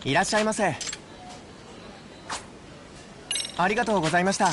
いらっしゃいませ。ありがとうございました。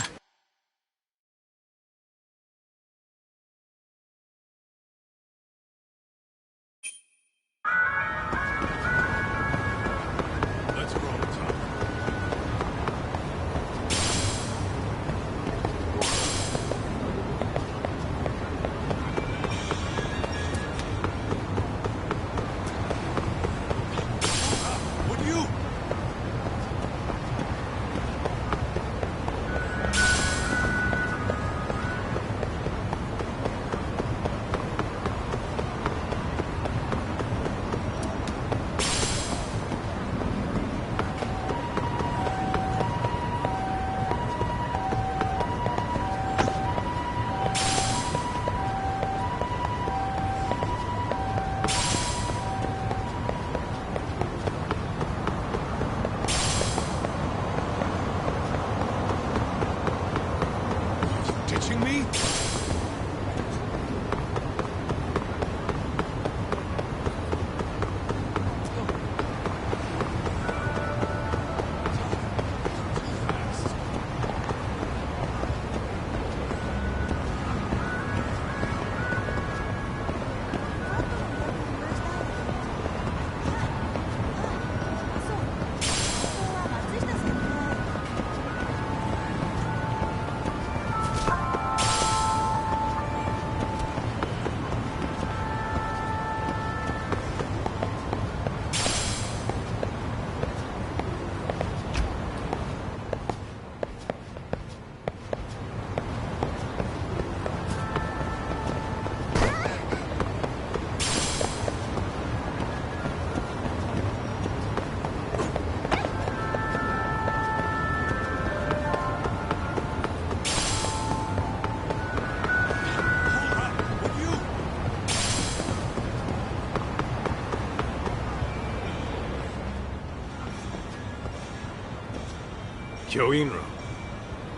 Kyoinro.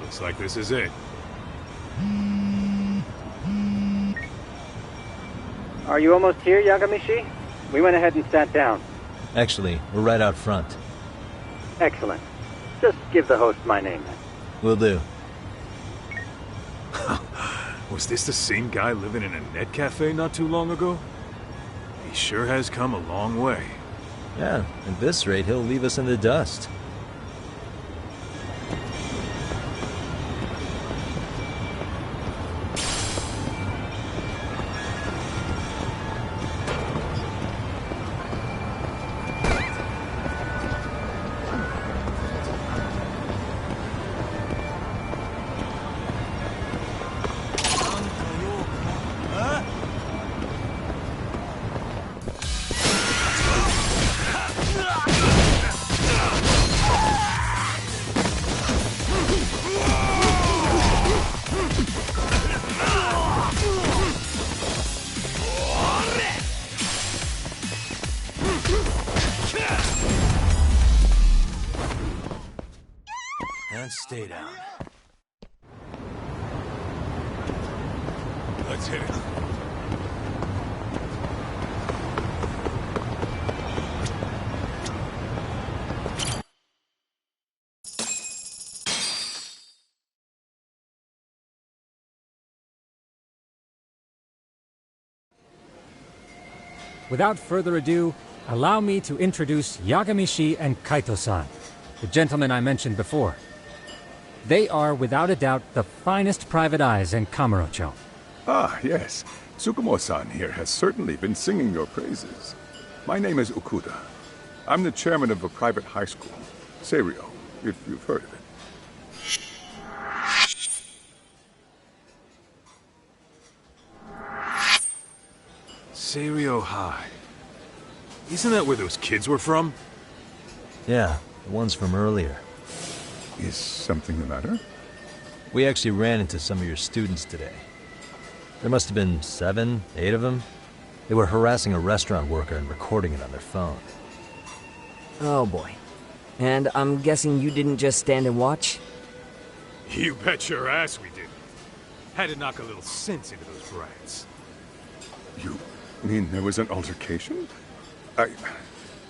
Looks like this is it. Are you almost here, Yagamishi? We went ahead and sat down. Actually, we're right out front. Excellent. Just give the host my name then. Will do. Was this the same guy living in a net cafe not too long ago? He sure has come a long way. Yeah, at this rate, he'll leave us in the dust. And stay down. Let's hit it. Without further ado, allow me to introduce Yagamishi and Kaito-san, the gentlemen I mentioned before. They are, without a doubt, the finest private eyes in Kamurocho. Ah, yes. Tsukumo-san here has certainly been singing your praises. My name is Okuda. I'm the chairman of a private high school, Seirio, if you've heard of it. Seirio High. Isn't that where those kids were from? Yeah, the ones from earlier. Is something the matter? We actually ran into some of your students today. There must have been 7, 8 of them. They were harassing a restaurant worker and recording it on their phone. Oh boy. And I'm guessing you didn't just stand and watch? You bet your ass we did. Had to knock a little sense into those brats. You mean there was an altercation?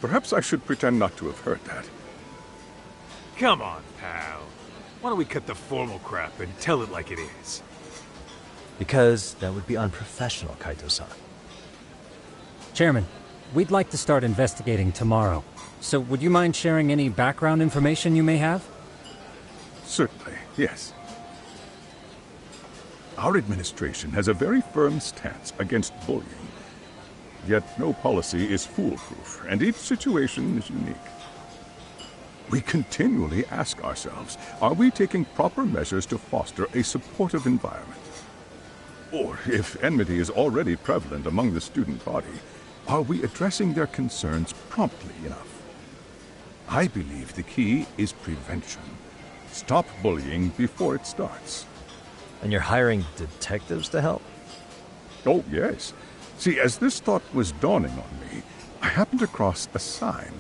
Perhaps I should pretend not to have heard that. Come on, pal. Why don't we cut the formal crap and tell it like it is? Because that would be unprofessional, Kaito-san. Chairman, we'd like to start investigating tomorrow. So would you mind sharing any background information you may have? Certainly, yes. Our administration has a very firm stance against bullying. Yet no policy is foolproof, and each situation is unique. We continually ask ourselves, are we taking proper measures to foster a supportive environment? Or, if enmity is already prevalent among the student body, are we addressing their concerns promptly enough? I believe the key is prevention. Stop bullying before it starts. And you're hiring detectives to help? Oh, yes. See, as this thought was dawning on me, I happened across a sign.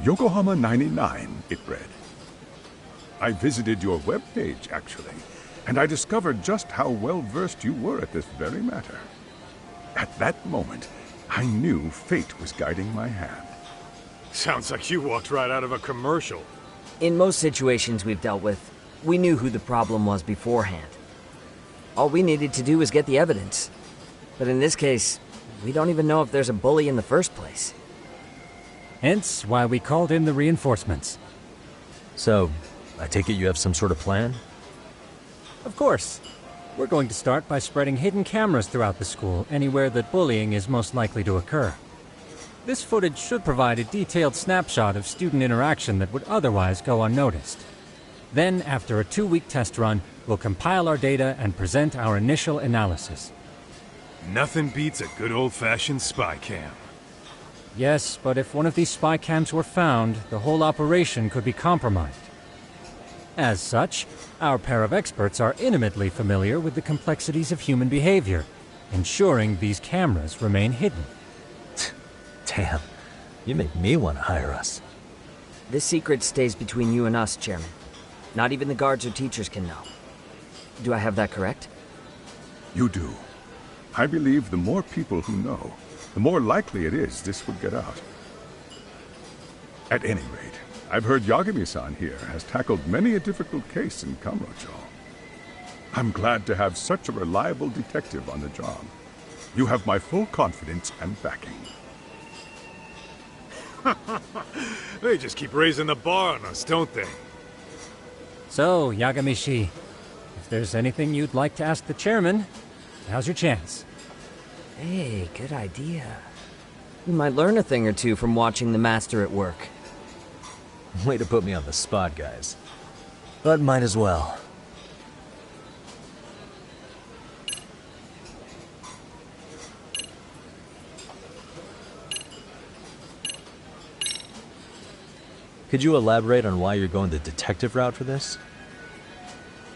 Yokohama 99, it read. I visited your webpage, actually, and I discovered just how well-versed you were at this very matter. At that moment, I knew fate was guiding my hand. Sounds like you walked right out of a commercial. In most situations we've dealt with, we knew who the problem was beforehand. All we needed to do was get the evidence. But in this case, we don't even know if there's a bully in the first place. Hence why we called in the reinforcements. So, I take it you have some sort of plan? Of course. We're going to start by spreading hidden cameras throughout the school, anywhere that bullying is most likely to occur. This footage should provide a detailed snapshot of student interaction that would otherwise go unnoticed. Then, after a 2-week test run, we'll compile our data and present our initial analysis. Nothing beats a good old-fashioned spy cam. Yes, but if one of these spy cams were found, the whole operation could be compromised. As such, our pair of experts are intimately familiar with the complexities of human behavior, ensuring these cameras remain hidden. Damn, you make me want to hire us. This secret stays between you and us, Chairman. Not even the guards or teachers can know. Do I have that correct? You do. I believe the more people who know, the more likely it is this would get out. At any rate, I've heard Yagami-san here has tackled many a difficult case in Kamurocho. I'm glad to have such a reliable detective on the job. You have my full confidence and backing. They just keep raising the bar on us, don't they? So, Yagami-shi, if there's anything you'd like to ask the chairman, now's your chance. Hey, good idea. We might learn a thing or two from watching the master at work. Way to put me on the spot, guys. But might as well. Could you elaborate on why you're going the detective route for this?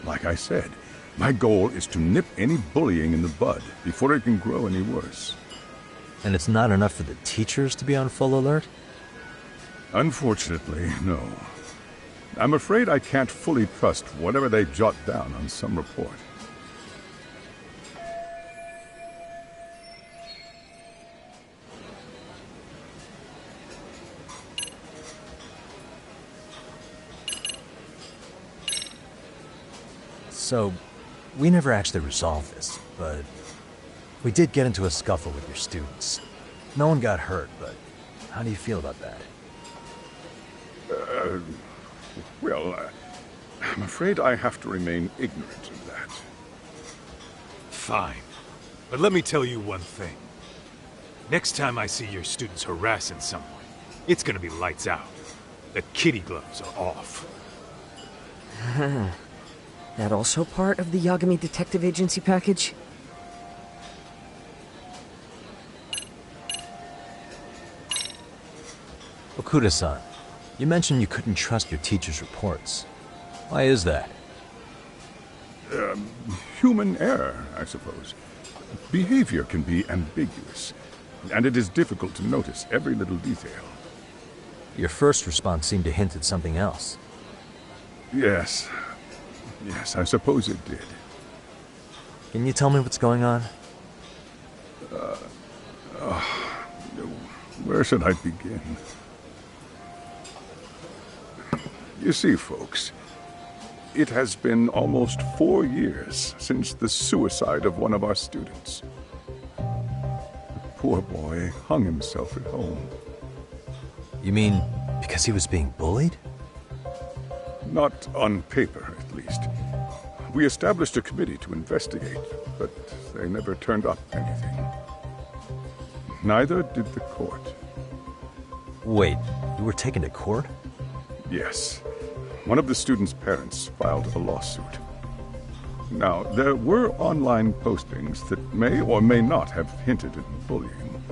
Like I said, my goal is to nip any bullying in the bud before it can grow any worse. And it's not enough for the teachers to be on full alert? Unfortunately, no. I'm afraid I can't fully trust whatever they jot down on some report. So, we never actually resolved this, but we did get into a scuffle with your students. No one got hurt, but how do you feel about that? I'm afraid I have to remain ignorant of that. Fine. But let me tell you one thing. Next time I see your students harassing someone, it's gonna be lights out. The kitty gloves are off. That also part of the Yagami Detective Agency package? Okuda-san, you mentioned you couldn't trust your teacher's reports. Why is that? Human error, I suppose. Behavior can be ambiguous, and it is difficult to notice every little detail. Your first response seemed to hint at something else. Yes, I suppose it did. Can you tell me what's going on? Where should I begin? You see, folks, it has been almost 4 years since the suicide of one of our students. The poor boy hung himself at home. You mean because he was being bullied? Not on paper, at least. We established a committee to investigate, but they never turned up anything. Neither did the court. Wait, you were taken to court? Yes. One of the students' parents filed a lawsuit. Now, there were online postings that may or may not have hinted at bullying.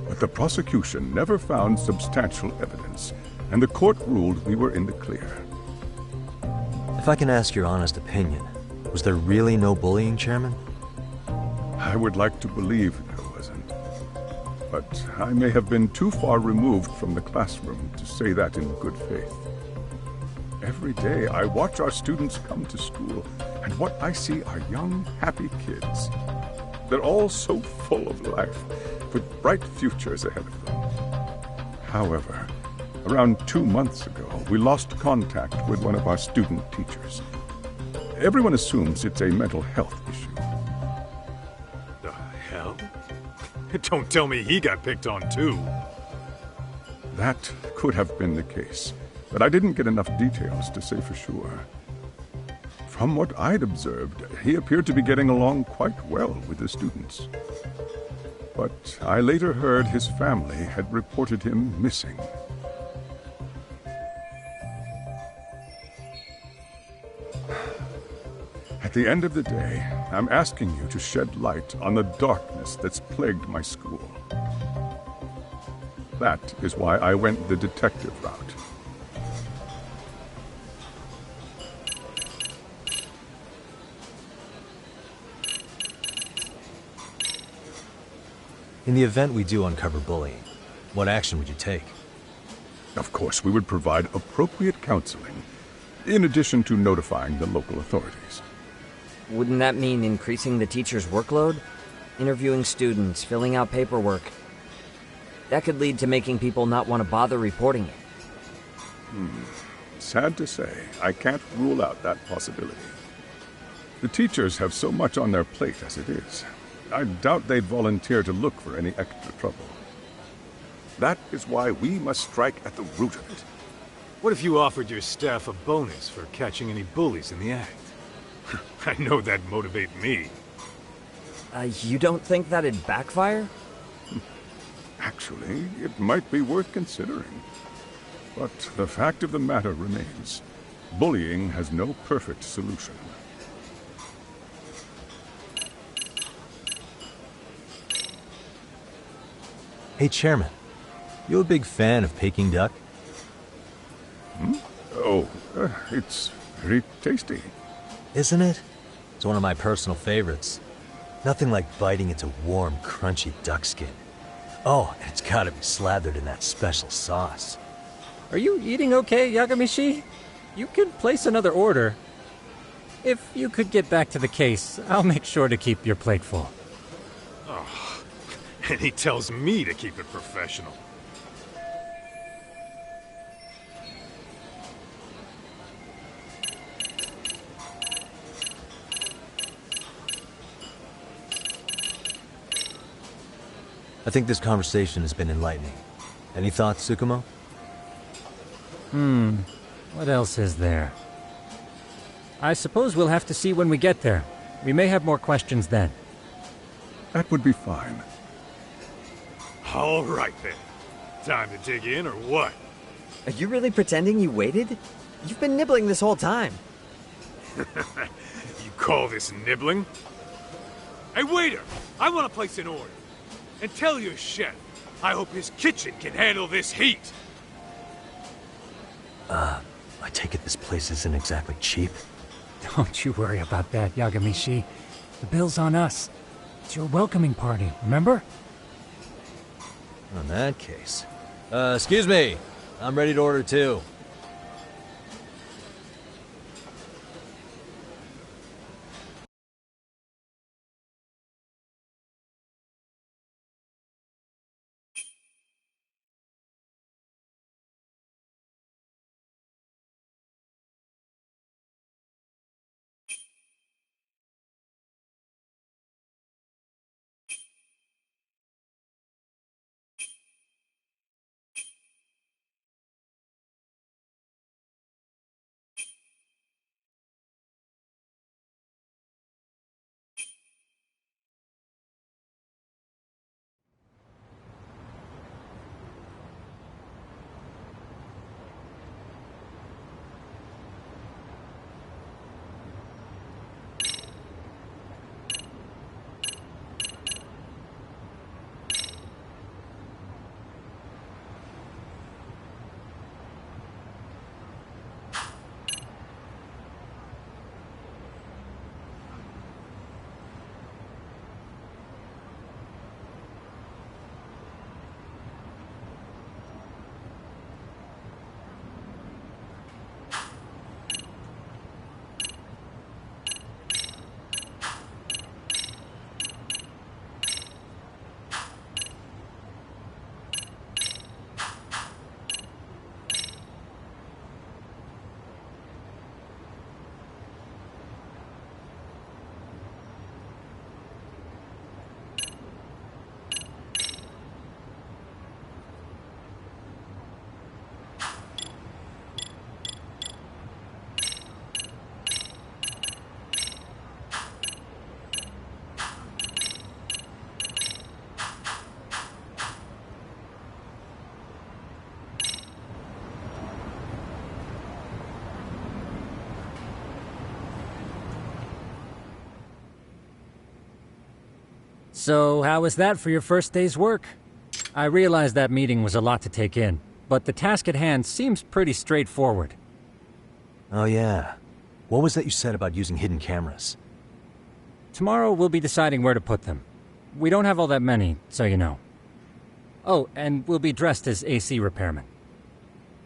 But the prosecution never found substantial evidence, and the court ruled we were in the clear. If I can ask your honest opinion, was there really no bullying, Chairman? I would like to believe there wasn't. But I may have been too far removed from the classroom to say that in good faith. Every day I watch our students come to school, and what I see are young, happy kids. They're all so full of life, with bright futures ahead of them. However, around 2 months ago, we lost contact with one of our student teachers. Everyone assumes it's a mental health issue. The hell? Don't tell me he got picked on too. That could have been the case, but I didn't get enough details to say for sure. From what I'd observed, he appeared to be getting along quite well with the students. But I later heard his family had reported him missing. At the end of the day, I'm asking you to shed light on the darkness that's plagued my school. That is why I went the detective route. In the event we do uncover bullying, what action would you take? Of course, we would provide appropriate counseling, in addition to notifying the local authorities. Wouldn't that mean increasing the teacher's workload? Interviewing students, filling out paperwork. That could lead to making people not want to bother reporting it. Sad to say, I can't rule out that possibility. The teachers have so much on their plate as it is. I doubt they'd volunteer to look for any extra trouble. That is why we must strike at the root of it. What if you offered your staff a bonus for catching any bullies in the act? I know that'd motivate me. You don't think that'd backfire? Actually, it might be worth considering. But the fact of the matter remains, bullying has no perfect solution. Hey, Chairman, you a big fan of Peking duck? Oh, it's very tasty. Isn't it? It's one of my personal favorites. Nothing like biting into warm, crunchy duck skin. Oh, and it's gotta be slathered in that special sauce. Are you eating okay, Yagamishi? You can place another order. If you could get back to the case, I'll make sure to keep your plate full. And he tells me to keep it professional. I think this conversation has been enlightening. Any thoughts, Tsukumo? What else is there? I suppose we'll have to see when we get there. We may have more questions then. That would be fine. All right then. Time to dig in or what? Are you really pretending you waited? You've been nibbling this whole time. You call this nibbling? Hey waiter, I want to place an order. And tell your chef, I hope his kitchen can handle this heat. I take it this place isn't exactly cheap? Don't you worry about that, Yagamishi. The bill's on us. It's your welcoming party, remember? In that case. Excuse me. I'm ready to order too. So, how was that for your first day's work? I realize that meeting was a lot to take in, but the task at hand seems pretty straightforward. Oh yeah. What was that you said about using hidden cameras? Tomorrow we'll be deciding where to put them. We don't have all that many, so you know. Oh, and we'll be dressed as AC repairmen.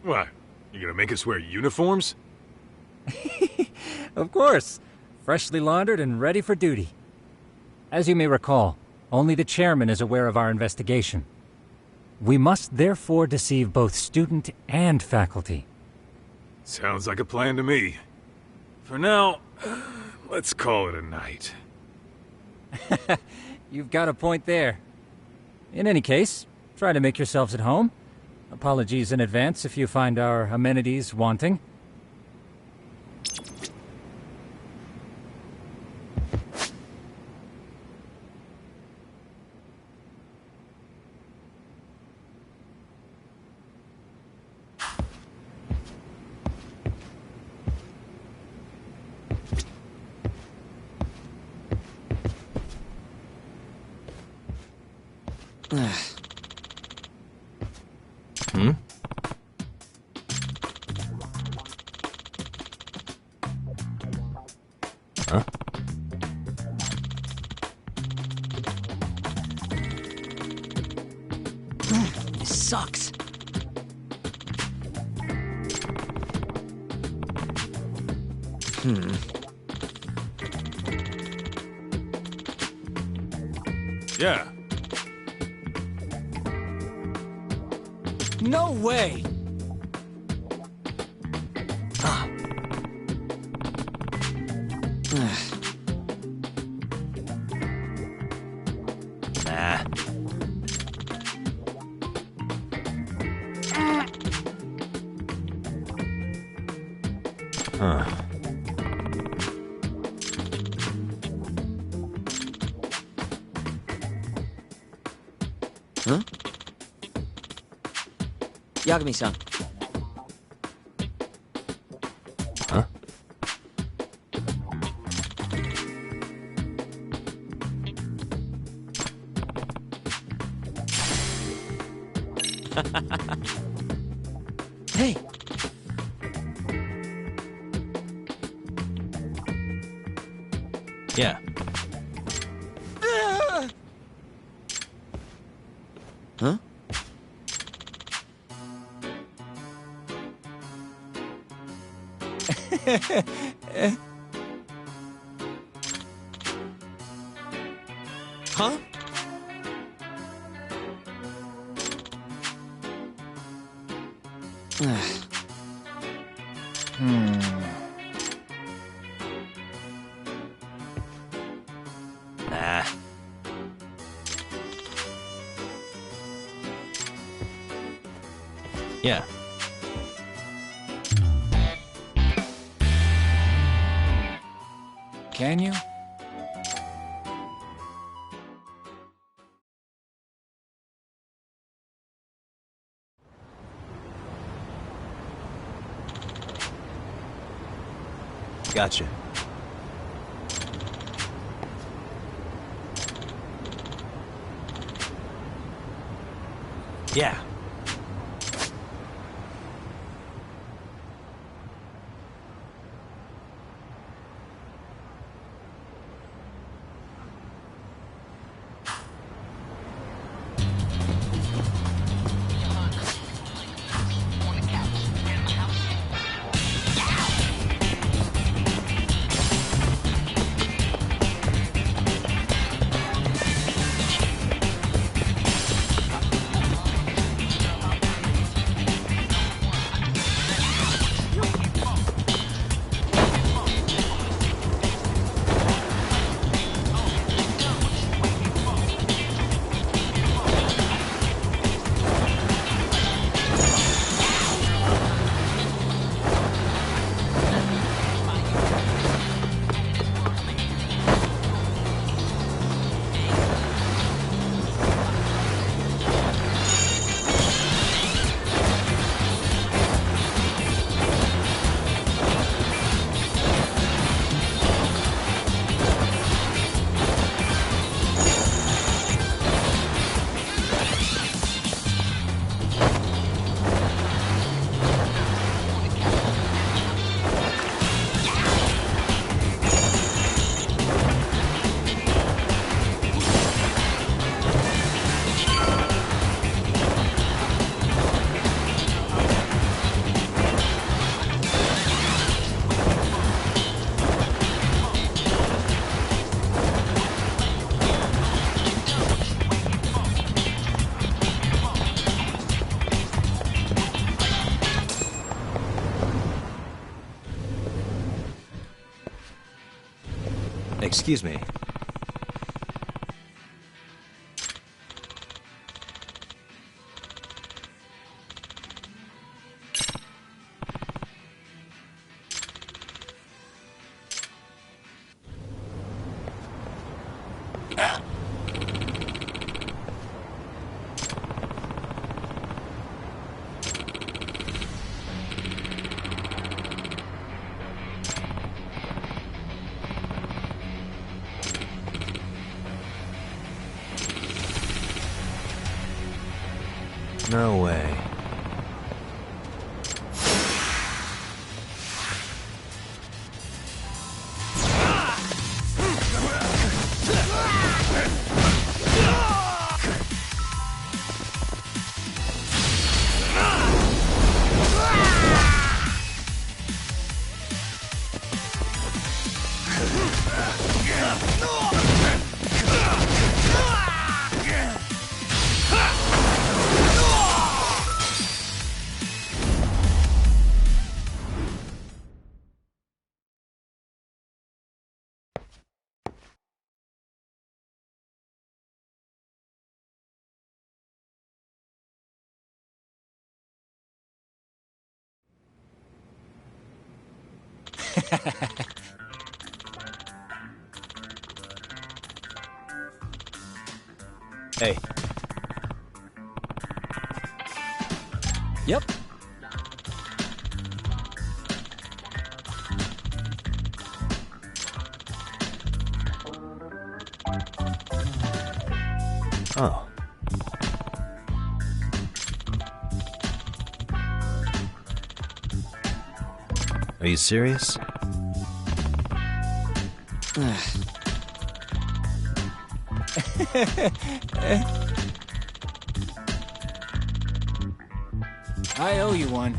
What? You gonna make us wear uniforms? Of course. Freshly laundered and ready for duty. As you may recall, only the chairman is aware of our investigation. We must therefore deceive both student and faculty. Sounds like a plan to me. For now, let's call it a night. You've got a point there. In any case, try to make yourselves at home. Apologies in advance if you find our amenities wanting. This sucks. Yeah. No way! Nah. Huh. Huh? Yagami-san. Huh? Hey! Yeah. Huh? Huh? Nah. Yeah. Can you? Gotcha. Yeah. Excuse me. No way. Hey. Yep. Oh. Are you serious? I owe you one.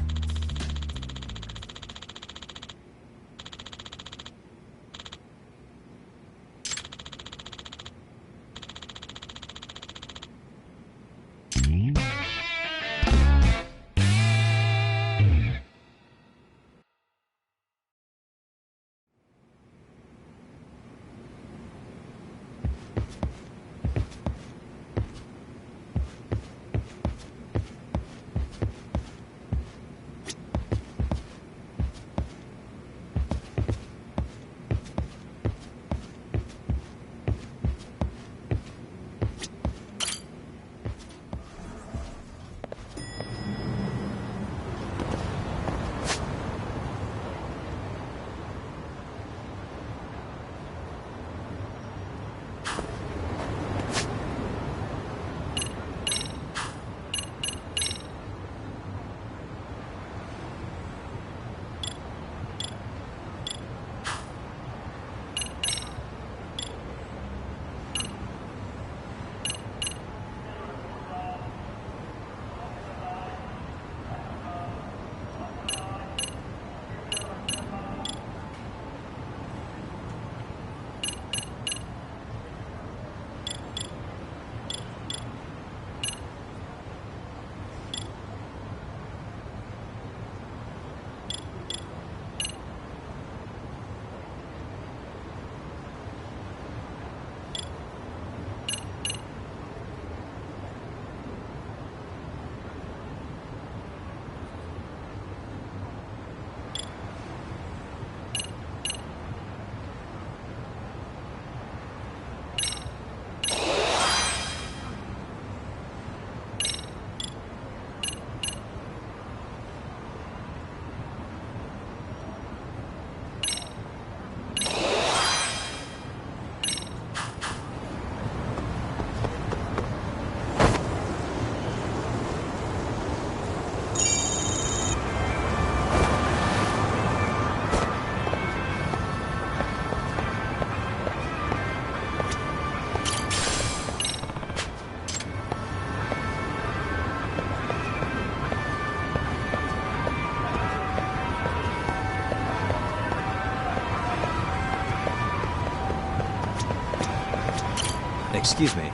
Excuse me.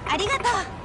ありがとう。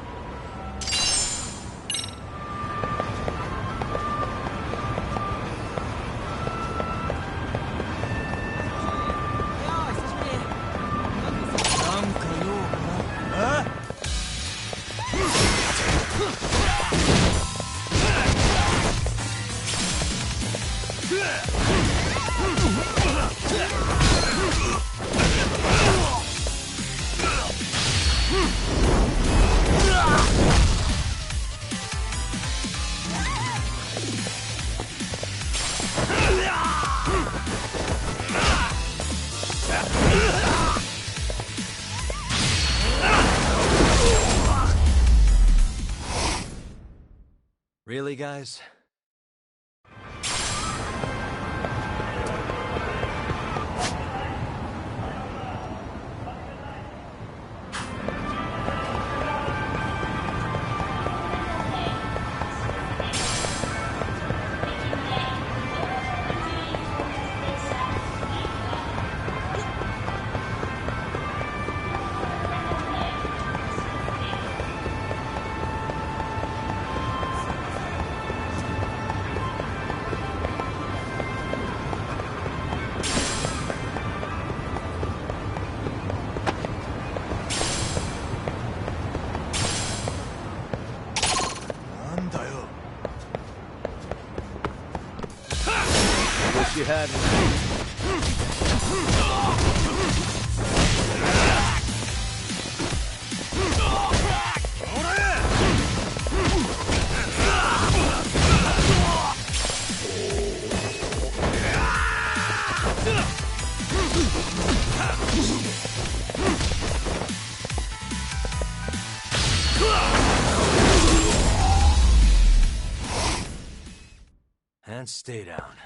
Really, guys? Wish you hadn't. And stay down.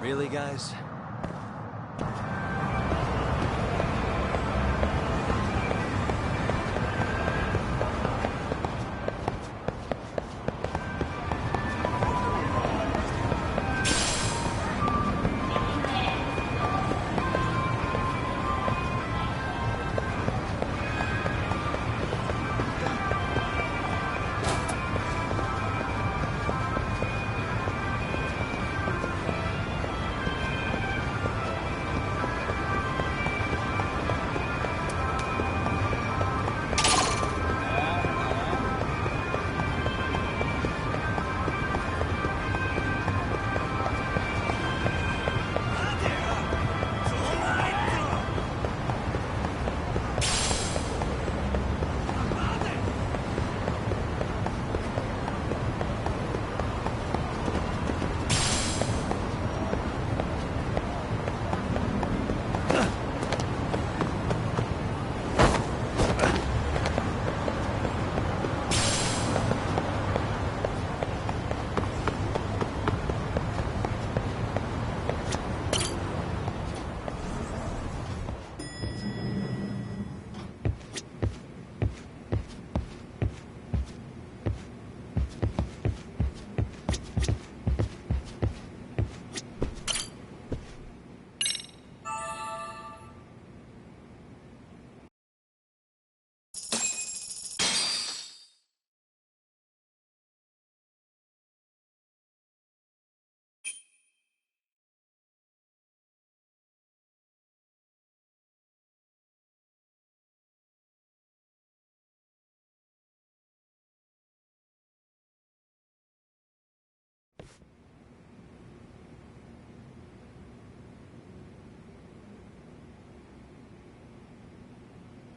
Really, guys?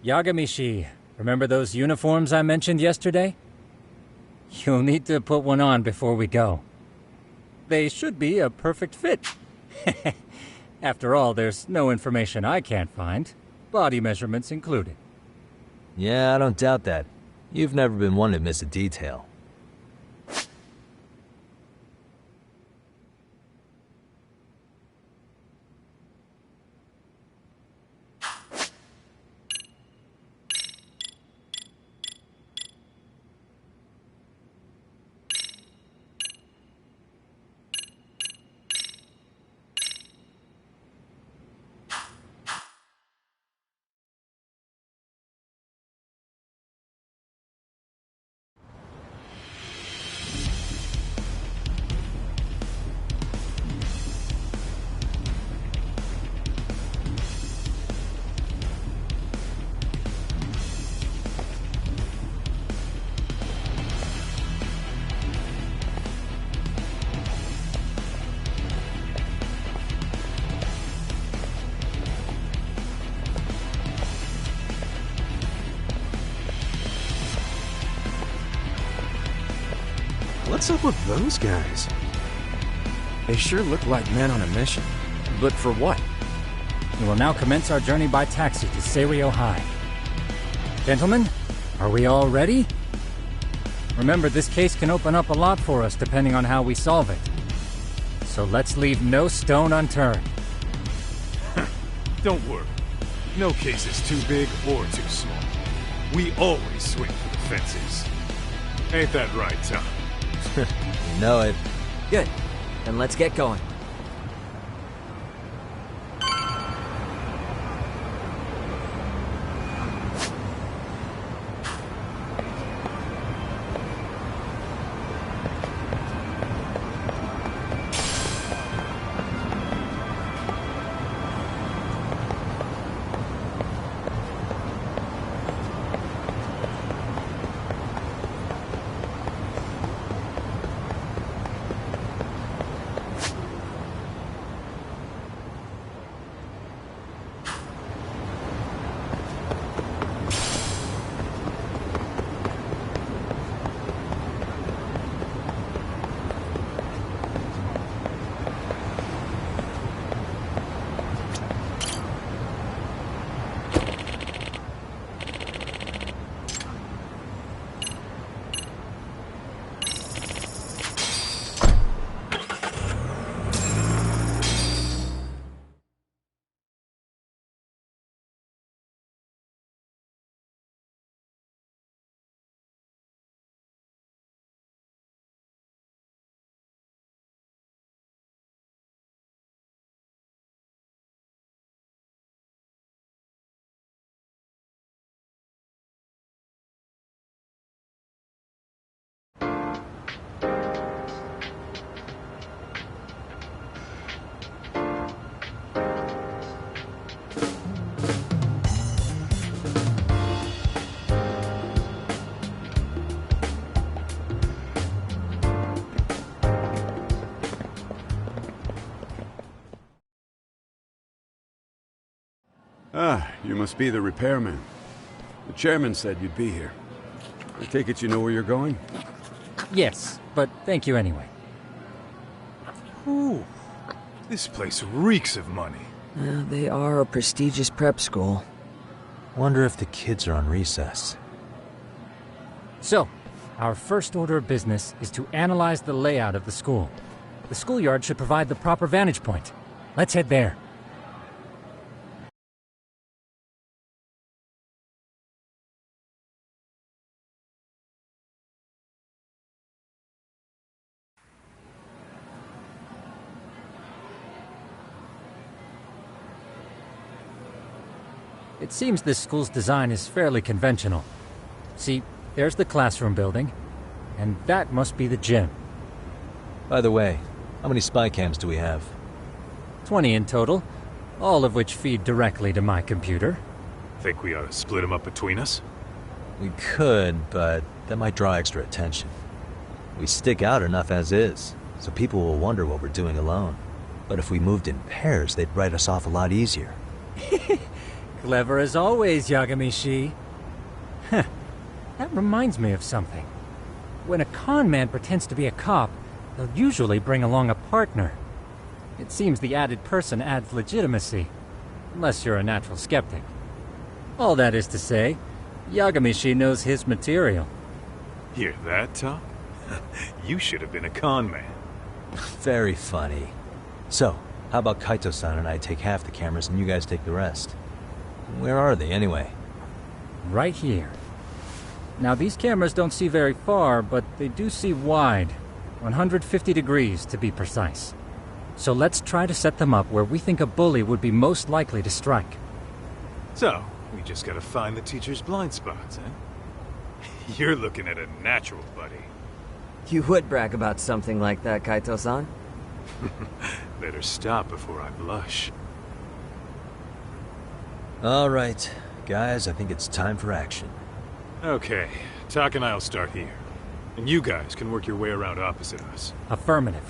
Yagamishi, remember those uniforms I mentioned yesterday? You'll need to put one on before we go. They should be a perfect fit. After all, there's no information I can't find, body measurements included. Yeah, I don't doubt that. You've never been one to miss a detail. What's up with those guys? They sure look like men on a mission. But for what? We will now commence our journey by taxi to Serio High. Gentlemen, are we all ready? Remember, this case can open up a lot for us depending on how we solve it. So let's leave no stone unturned. Don't worry. No case is too big or too small. We always swing for the fences. Ain't that right, Tom? You know it. Good. Then let's get going. Ah, you must be the repairman. The chairman said you'd be here. I take it you know where you're going? Yes, but thank you anyway. Ooh, this place reeks of money. They are a prestigious prep school. Wonder if the kids are on recess. So, our first order of business is to analyze the layout of the school. The schoolyard should provide the proper vantage point. Let's head there. It seems this school's design is fairly conventional. See, there's the classroom building, and that must be the gym. By the way, how many spy cams do we have? 20 in total, all of which feed directly to my computer. Think we ought to split them up between us? We could, but that might draw extra attention. We stick out enough as is, so people will wonder what we're doing alone. But if we moved in pairs, they'd write us off a lot easier. Clever as always, Yagami-shi. Huh. That reminds me of something. When a con man pretends to be a cop, they'll usually bring along a partner. It seems the added person adds legitimacy, unless you're a natural skeptic. All that is to say, Yagami-shi knows his material. Hear that, Tom? You should have been a con man. Very funny. So, how about Kaito-san and I take half the cameras and you guys take the rest? Where are they, anyway? Right here. Now, these cameras don't see very far, but they do see wide. 150 degrees, to be precise. So let's try to set them up where we think a bully would be most likely to strike. So, we just gotta find the teacher's blind spots, eh? You're looking at a natural, buddy. You would brag about something like that, Kaito-san. Better stop before I blush. All right, guys, I think it's time for action. Okay, Tak and I'll start here. And you guys can work your way around opposite us. Affirmative.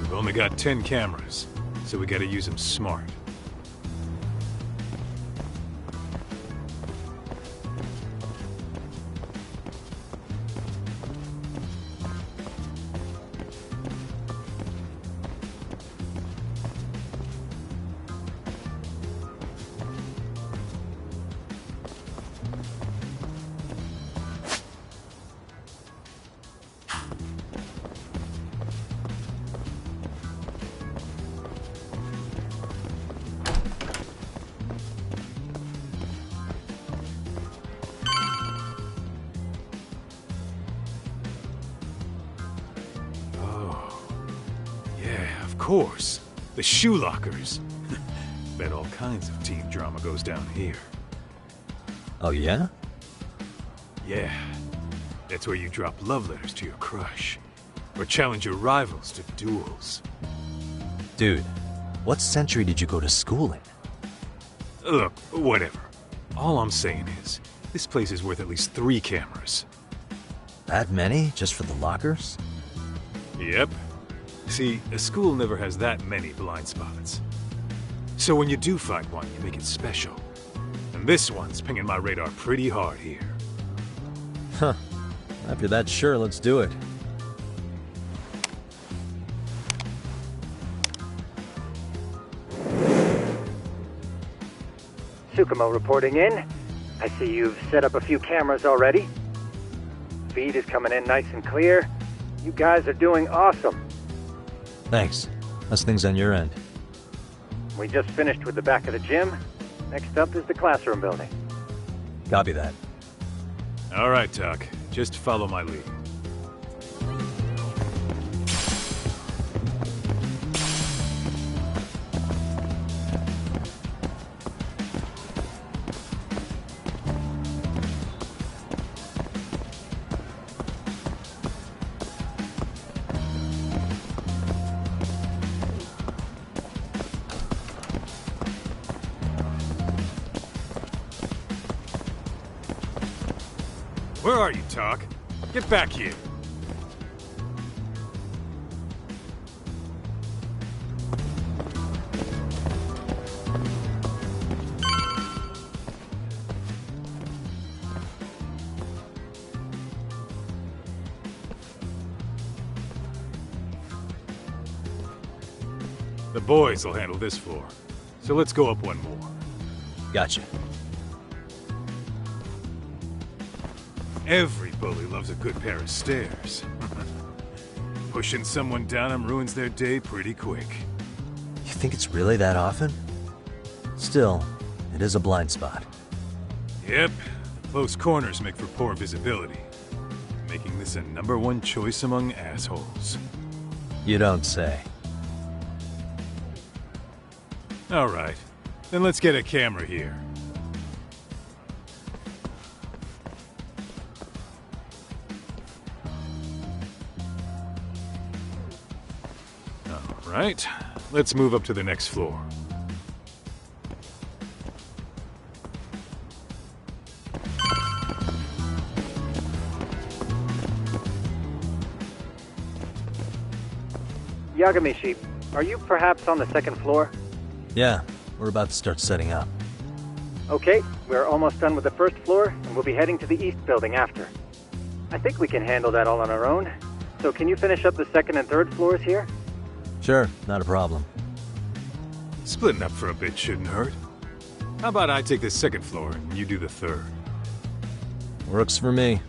We've only got 10 cameras, so we gotta use them smart. course. The shoe lockers. Bet all kinds of teen drama goes down here. Oh, yeah? Yeah. That's where you drop love letters to your crush. Or challenge your rivals to duels. Dude, what century did you go to school in? Look, whatever. All I'm saying is, this place is worth at least 3 cameras. That many? Just for the lockers? Yep. See, a school never has that many blind spots. So when you do find one, you make it special. And this one's pinging my radar pretty hard here. Huh. After that, sure, let's do it. Tsukumo reporting in. I see you've set up a few cameras already. Feed is coming in nice and clear. You guys are doing awesome. Thanks. How's things on your end? We just finished with the back of the gym. Next up is the classroom building. Copy that. All right, Doc. Just follow my lead. Where are you, Talk? Get back here. The boys will handle this floor. So let's go up one more. Gotcha. Every bully loves a good pair of stairs. Pushing someone down them ruins their day pretty quick. You think it's really that often? Still, it is a blind spot. Yep. Close corners make for poor visibility. Making this a #1 choice among assholes. You don't say. Alright. Then let's get a camera here. Alright. Let's move up to the next floor. Yagamishi, are you perhaps on the second floor? Yeah, we're about to start setting up. Okay, we're almost done with the first floor, and we'll be heading to the east building after. I think we can handle that all on our own. So can you finish up the second and third floors here? Sure, not a problem. Splitting up for a bit shouldn't hurt. How about I take the second floor and you do the third? Works for me.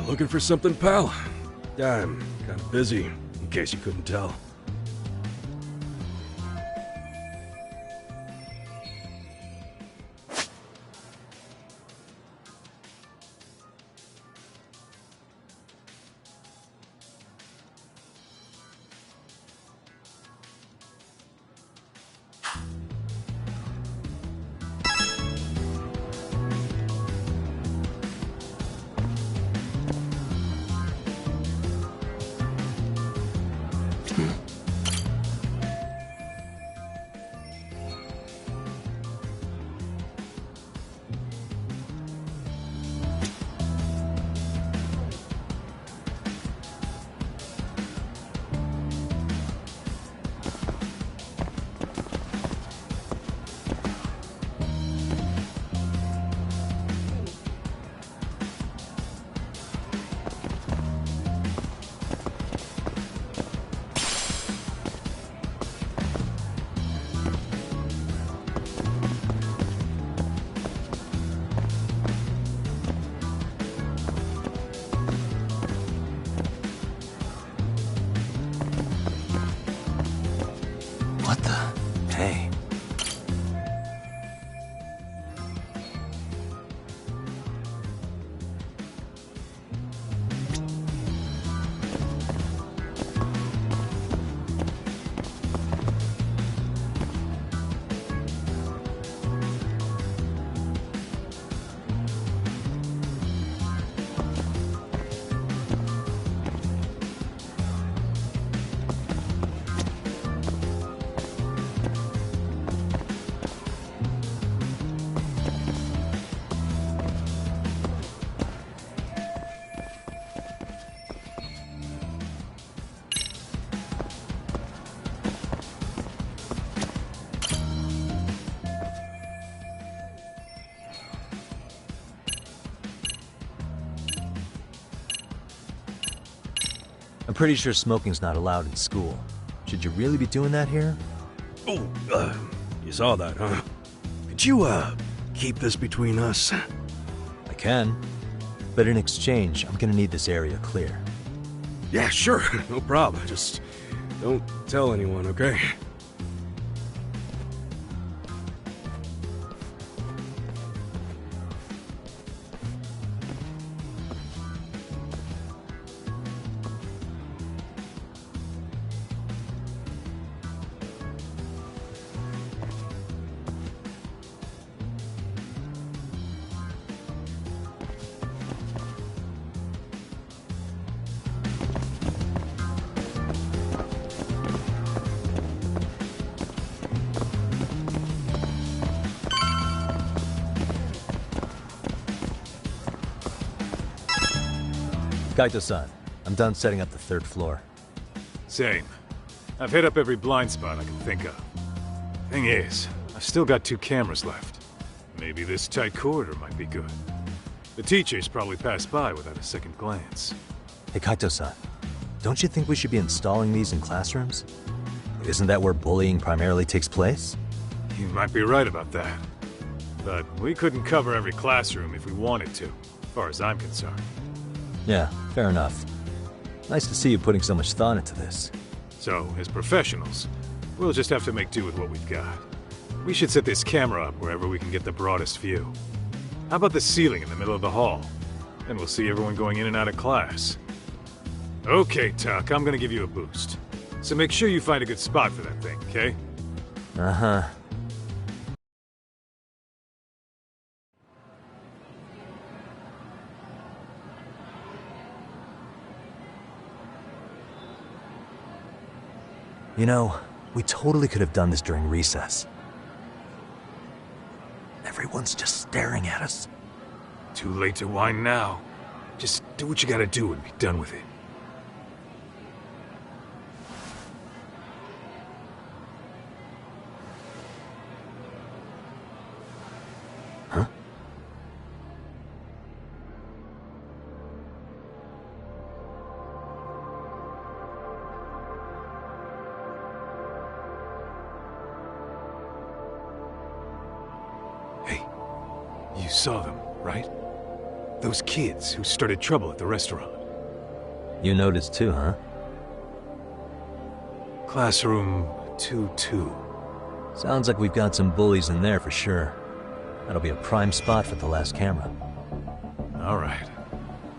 Looking for something, pal? I'm kind of busy, in case you couldn't tell. What the? Hey. I'm pretty sure smoking's not allowed in school. Should you really be doing that here? Oh, you saw that, huh? Could you, keep this between us? I can. But in exchange, I'm gonna need this area clear. Yeah, sure. No problem. Just don't tell anyone, okay? Kaito-san, I'm done setting up the third floor. Same. I've hit up every blind spot I can think of. Thing is, I've still got 2 cameras left. Maybe this tight corridor might be good. The teachers probably passed by without a second glance. Hey Kaito-san, don't you think we should be installing these in classrooms? Isn't that where bullying primarily takes place? You might be right about that. But we couldn't cover every classroom if we wanted to, as far as I'm concerned. Yeah, fair enough. Nice to see you putting so much thought into this. So, as professionals, we'll just have to make do with what we've got. We should set this camera up wherever we can get the broadest view. How about the ceiling in the middle of the hall? Then we'll see everyone going in and out of class. Okay, Tuck, I'm gonna give you a boost. So make sure you find a good spot for that thing, okay? Uh-huh. You know, we totally could have done this during recess. Everyone's just staring at us. Too late to whine now. Just do what you gotta do and be done with it. Huh? Hey, you saw them, right? Those kids who started trouble at the restaurant. You noticed too, huh? Classroom 2-2. Sounds like we've got some bullies in there for sure. That'll be a prime spot for the last camera. All right.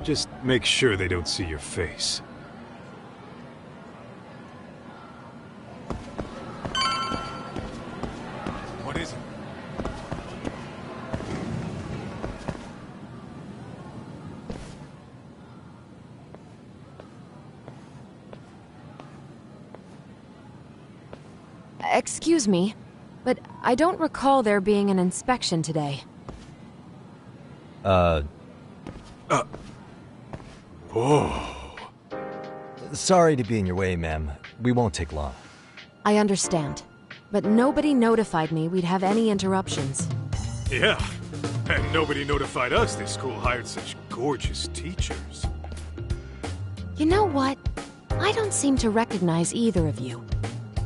Just make sure they don't see your face. What is it? Excuse me, but I don't recall there being an inspection today. Whoa. Sorry to be in your way, ma'am. We won't take long. I understand, but nobody notified me we'd have any interruptions. Yeah. And nobody notified us this school hired such gorgeous teachers. You know what? I don't seem to recognize either of you.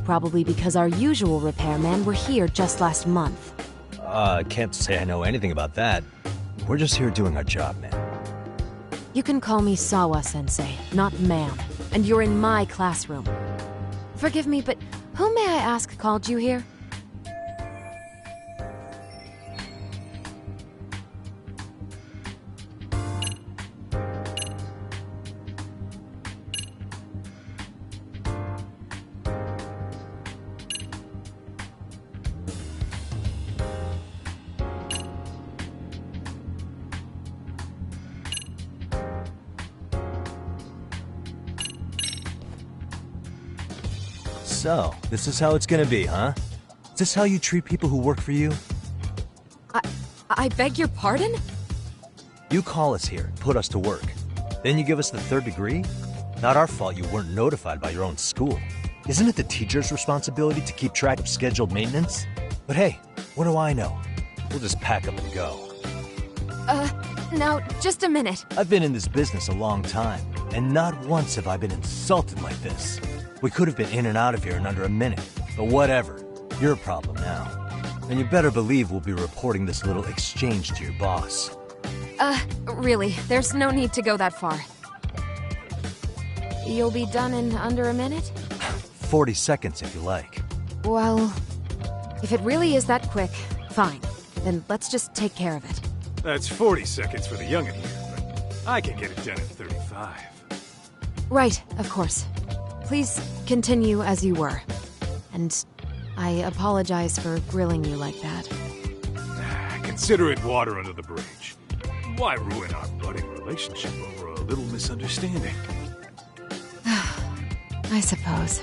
Probably because our usual repairmen were here just last month. Can't say I know anything about that. We're just here doing our job, man. You can call me Sawa-sensei, not ma'am, and you're in my classroom. Forgive me, but who may I ask called you here? So, this is how it's gonna be, huh? Is this how you treat people who work for you? I beg your pardon? You call us here, put us to work. Then you give us the third degree? Not our fault you weren't notified by your own school. Isn't it the teacher's responsibility to keep track of scheduled maintenance? But hey, what do I know? We'll just pack up and go. Now, just a minute. I've been in this business a long time, and not once have I been insulted like this. We could have been in and out of here in under a minute, but whatever. Your problem now. And you better believe we'll be reporting this little exchange to your boss. Really, there's no need to go that far. You'll be done in under a minute? 40 seconds if you like. Well, if it really is that quick, fine. Then let's just take care of it. That's 40 seconds for the youngin' here, but I can get it done in 35. Right, of course. Please continue as you were. And I apologize for grilling you like that. Consider it water under the bridge. Why ruin our budding relationship over a little misunderstanding? I suppose.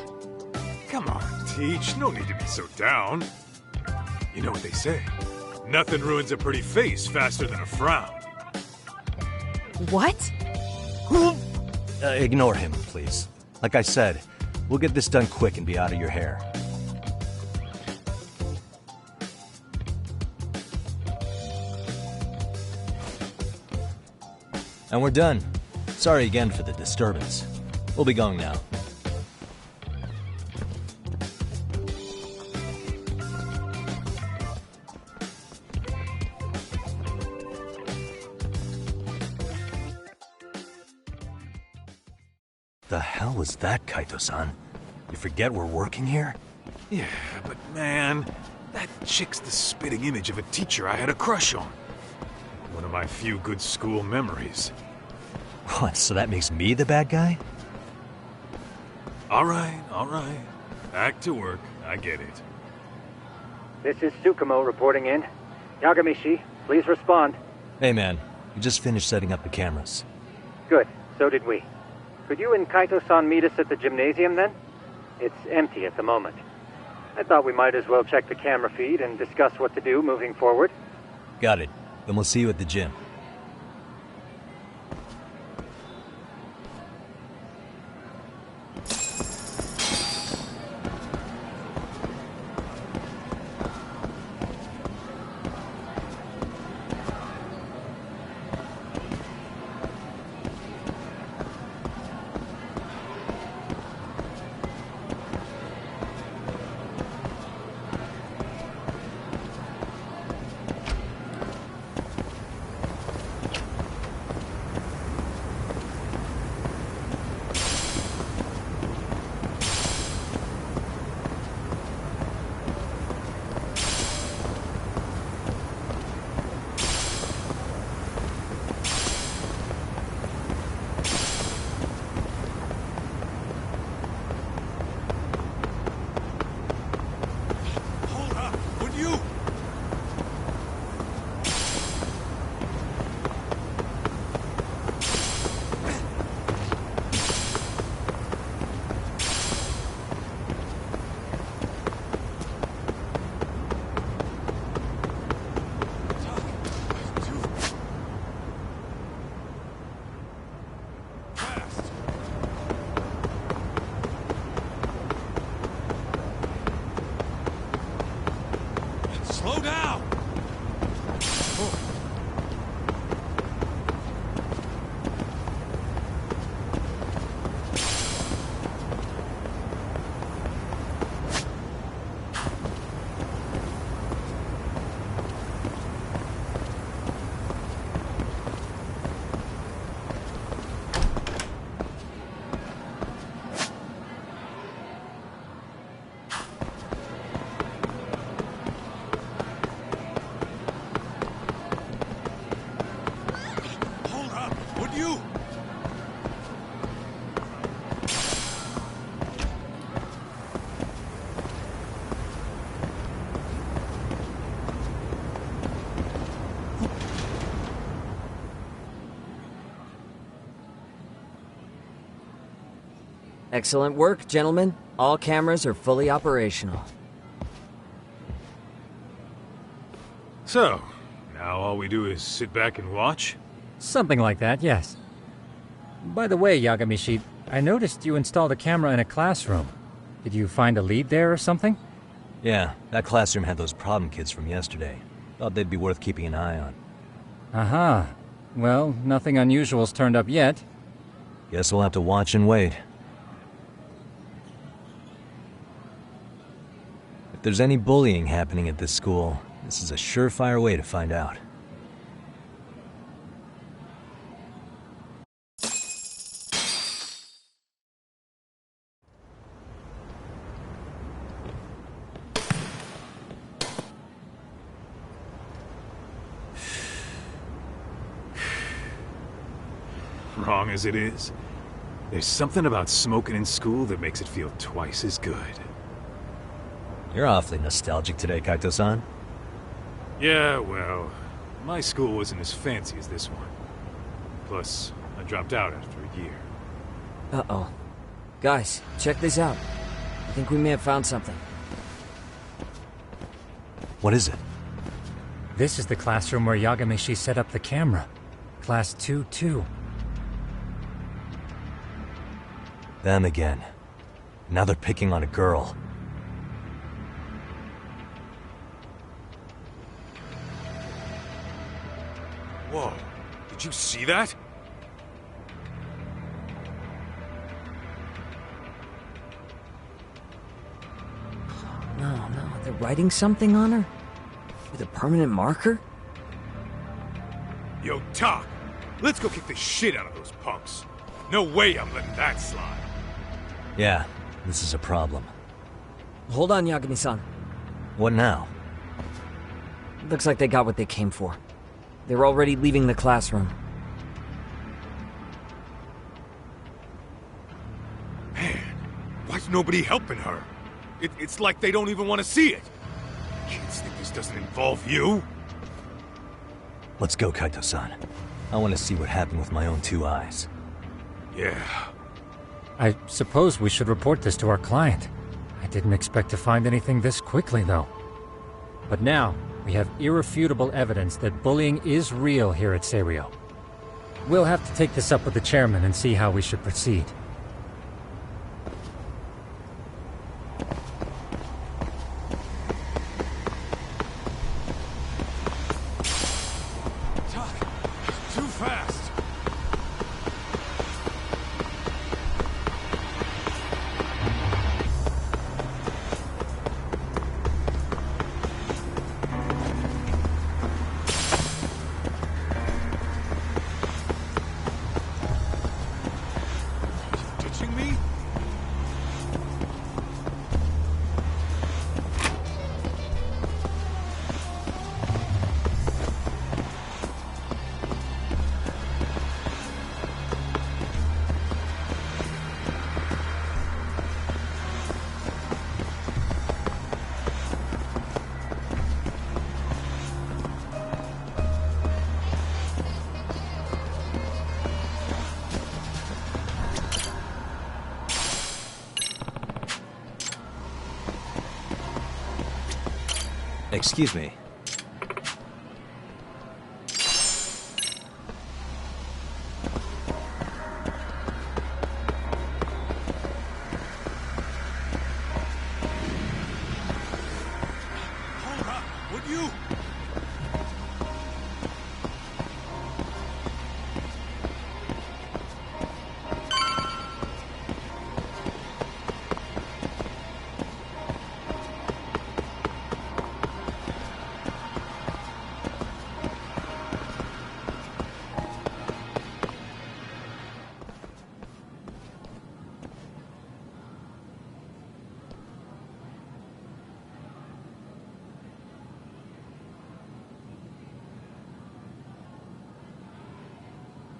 Come on, Teach. No need to be so down. You know what they say. Nothing ruins a pretty face faster than a frown. What? Ignore him, please. Like I said, we'll get this done quick and be out of your hair. And we're done. Sorry again for the disturbance. We'll be going now. The hell was that, Kaito-san? You forget we're working here? Yeah, but man, that chick's the spitting image of a teacher I had a crush on. One of my few good school memories. What, so that makes me the bad guy? All right, all right. Back to work. I get it. This is Tsukumo reporting in. Yagamishi, please respond. Hey man, we just finished setting up the cameras. Good, so did we. Could you and Kaito-san meet us at the gymnasium then? It's empty at the moment. I thought we might as well check the camera feed and discuss what to do moving forward. Got it. Then we'll see you at the gym. Slow down! Excellent work, gentlemen. All cameras are fully operational. So, now all we do is sit back and watch? Something like that, yes. By the way, Yagamishi, I noticed you installed a camera in a classroom. Did you find a lead there or something? Yeah, that classroom had those problem kids from yesterday. Thought they'd be worth keeping an eye on. Aha. Well, nothing unusual's turned up yet. Guess we'll have to watch and wait. If there's any bullying happening at this school, this is a surefire way to find out. Wrong as it is, there's something about smoking in school that makes it feel twice as good. You're awfully nostalgic today, Kaito-san. Yeah, well, my school wasn't as fancy as this one. Plus, I dropped out after a year. Uh-oh. Guys, check this out. I think we may have found something. What is it? This is the classroom where Yagamishi set up the camera. Class 2-2. Them again. Now they're picking on a girl. Whoa, did you see that? No, they're writing something on her? With a permanent marker? Yo, Tak, let's go kick the shit out of those punks. No way I'm letting that slide. Yeah, this is a problem. Hold on, Yagami-san. What now? Looks like they got what they came for. They're already leaving the classroom. Man, why's nobody helping her? It's like they don't even want to see it. Kids think this doesn't involve you? Let's go, Kaito-san. I want to see what happened with my own two eyes. Yeah. I suppose we should report this to our client. I didn't expect to find anything this quickly, though. But now, we have irrefutable evidence that bullying is real here at Seiryo. We'll have to take this up with the chairman and see how we should proceed. Too fast. Ditching me? Excuse me. Hold up, would you!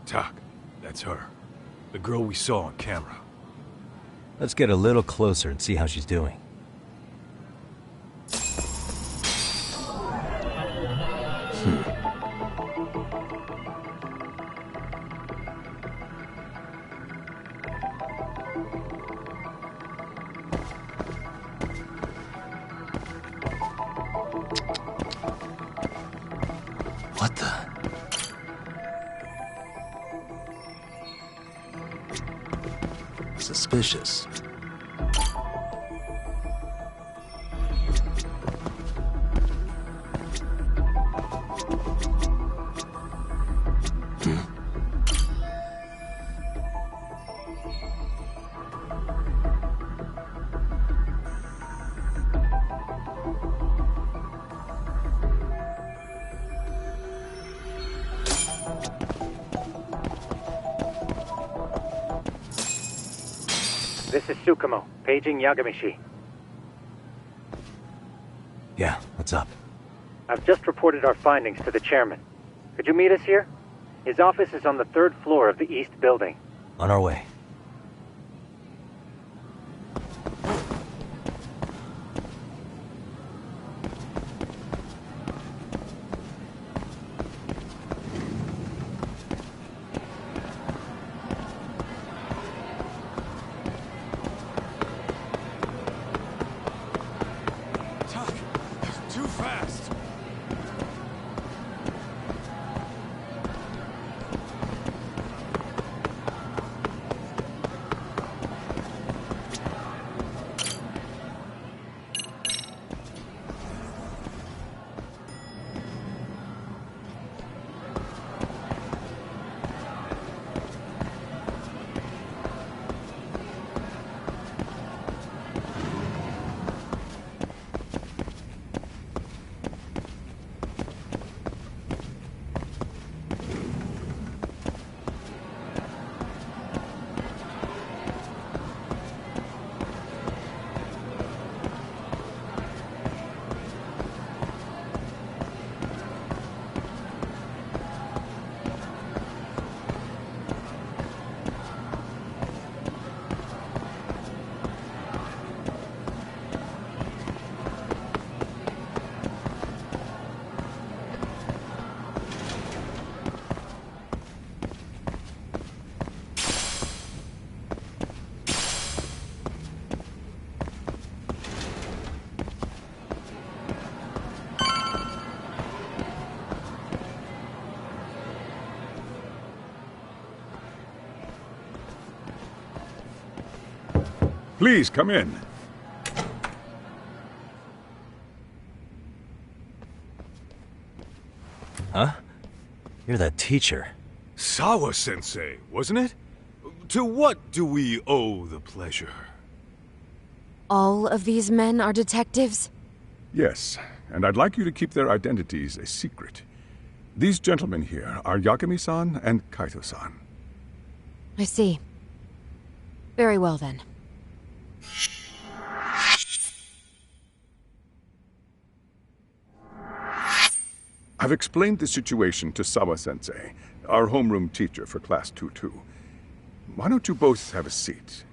Tak, that's her. The girl we saw on camera. Let's get a little closer and see how she's doing. What the? Suspicious. This is Tsukumo, paging Yagamishi. Yeah, what's up? I've just reported our findings to the chairman. Could you meet us here? His office is on the 3rd floor of the east building. On our way. Too fast! Please, come in. Huh? You're that teacher. Sawa-sensei, wasn't it? To what do we owe the pleasure? All of these men are detectives? Yes, and I'd like you to keep their identities a secret. These gentlemen here are Yagami-san and Kaito-san. I see. Very well, then. I've explained the situation to Sawa-sensei, our homeroom teacher for Class 2-2. Why don't you both have a seat?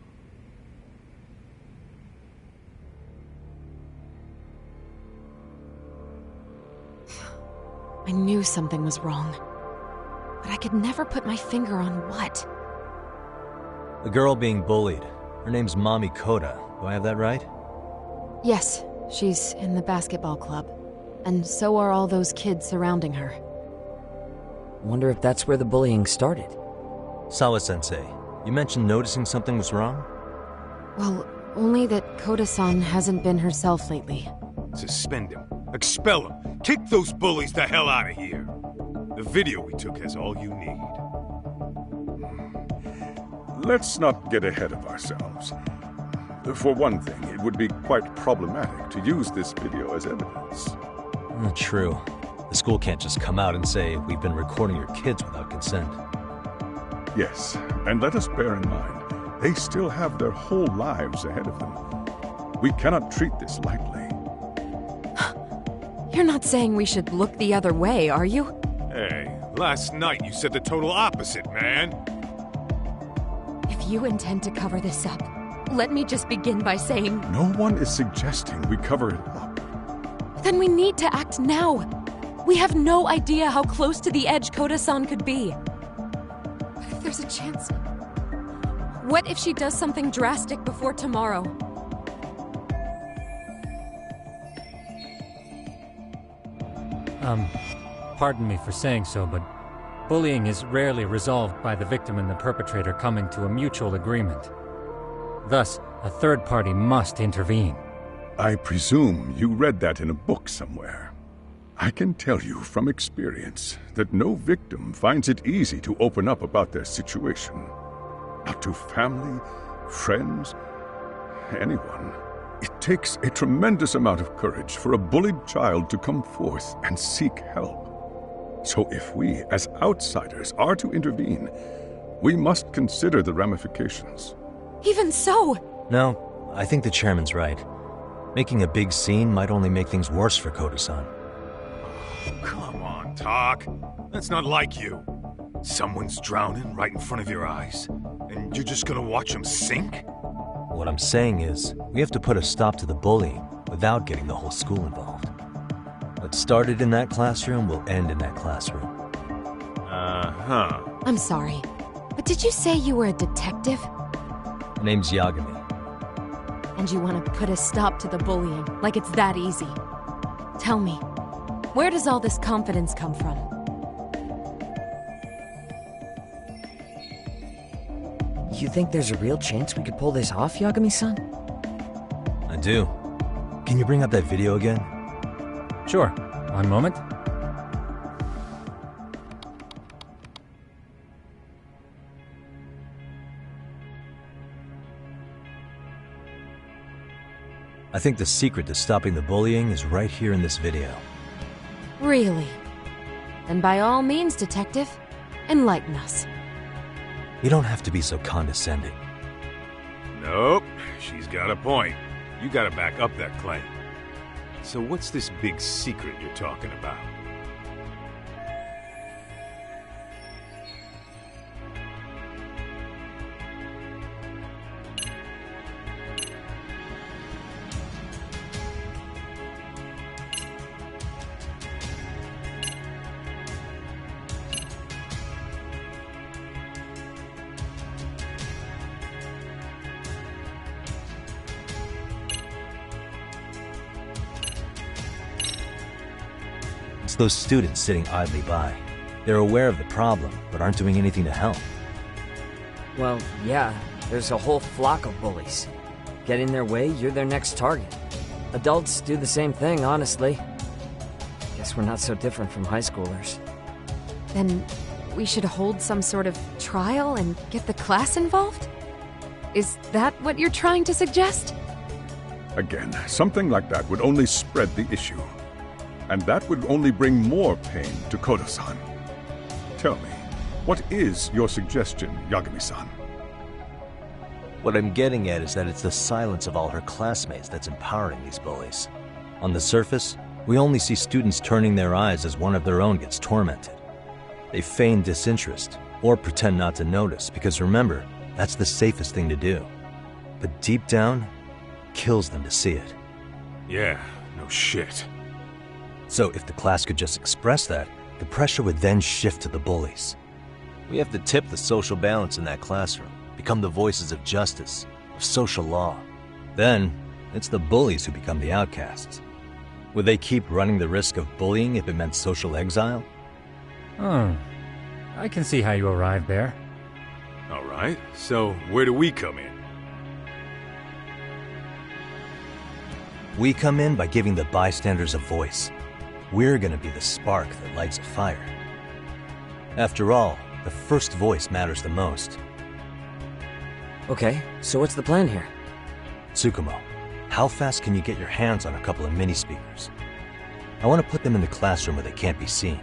I knew something was wrong, but I could never put my finger on what. The girl being bullied. Her name's Mami Koda. Do I have that right? Yes, she's in the basketball club. And so are all those kids surrounding her. Wonder if that's where the bullying started. Sawa-sensei, you mentioned noticing something was wrong? Well, only that Koda-san hasn't been herself lately. Suspend him. Expel him. Kick those bullies the hell out of here. The video we took has all you need. Let's not get ahead of ourselves. For one thing, it would be quite problematic to use this video as evidence. True. The school can't just come out and say, we've been recording your kids without consent. Yes, and let us bear in mind, they still have their whole lives ahead of them. We cannot treat this lightly. You're not saying we should look the other way, are you? Hey, last night you said the total opposite, man. If you intend to cover this up, let me just begin by saying... No one is suggesting we cover it up. Then we need to act now. We have no idea how close to the edge Koda-san could be. What if there's a chance? What if she does something drastic before tomorrow? Pardon me for saying so, but bullying is rarely resolved by the victim and the perpetrator coming to a mutual agreement. Thus, a third party must intervene. I presume you read that in a book somewhere. I can tell you from experience that no victim finds it easy to open up about their situation. Not to family, friends, anyone. It takes a tremendous amount of courage for a bullied child to come forth and seek help. So if we, as outsiders, are to intervene, we must consider the ramifications. Even so! No, I think the chairman's right. Making a big scene might only make things worse for Koda-san. Come on, Tak. That's not like you. Someone's drowning right in front of your eyes, and you're just gonna watch him sink? What I'm saying is, we have to put a stop to the bullying without getting the whole school involved. What started in that classroom will end in that classroom. Uh-huh. I'm sorry, but did you say you were a detective? My name's Yagami. And you want to put a stop to the bullying, like it's that easy. Tell me, where does all this confidence come from? You think there's a real chance we could pull this off, Yagami-san? I do. Can you bring up that video again? Sure. One moment. I think the secret to stopping the bullying is right here in this video. Really? Then by all means, detective, enlighten us. You don't have to be so condescending. Nope, she's got a point. You gotta back up that claim. So what's this big secret you're talking about? It's those students sitting idly by. They're aware of the problem, but aren't doing anything to help. Well, yeah, there's a whole flock of bullies. Get in their way, you're their next target. Adults do the same thing, honestly. Guess we're not so different from high schoolers. Then we should hold some sort of trial and get the class involved? Is that what you're trying to suggest? Again, something like that would only spread the issue. And that would only bring more pain to Koda-san. Tell me, what is your suggestion, Yagami-san? What I'm getting at is that it's the silence of all her classmates that's empowering these bullies. On the surface, we only see students turning their eyes as one of their own gets tormented. They feign disinterest, or pretend not to notice, because remember, that's the safest thing to do. But deep down, kills them to see it. Yeah, no shit. So if the class could just express that, the pressure would then shift to the bullies. We have to tip the social balance in that classroom, become the voices of justice, of social law. Then, it's the bullies who become the outcasts. Would they keep running the risk of bullying if it meant social exile? I can see how you arrived there. All right, so where do we come in? We come in by giving the bystanders a voice. We're gonna be the spark that lights a fire. After all, the first voice matters the most. Okay, so what's the plan here? Tsukumo, how fast can you get your hands on a couple of mini-speakers? I want to put them in the classroom where they can't be seen.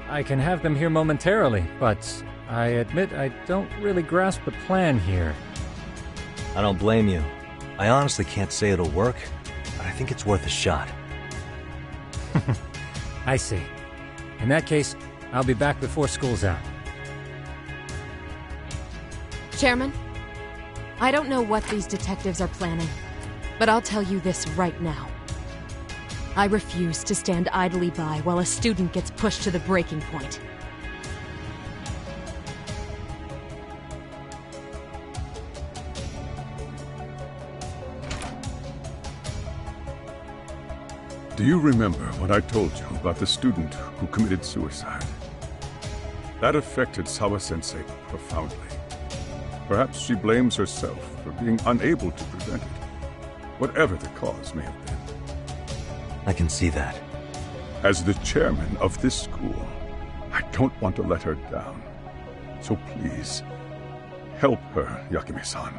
I can have them here momentarily, but I admit I don't really grasp the plan here. I don't blame you. I honestly can't say it'll work, but I think it's worth a shot. I see. In that case, I'll be back before school's out. Chairman, I don't know what these detectives are planning, but I'll tell you this right now. I refuse to stand idly by while a student gets pushed to the breaking point. Do you remember what I told you about the student who committed suicide? That affected Sawa-sensei profoundly. Perhaps she blames herself for being unable to prevent it, whatever the cause may have been. I can see that. As the chairman of this school, I don't want to let her down. So please, help her, Yakime-san.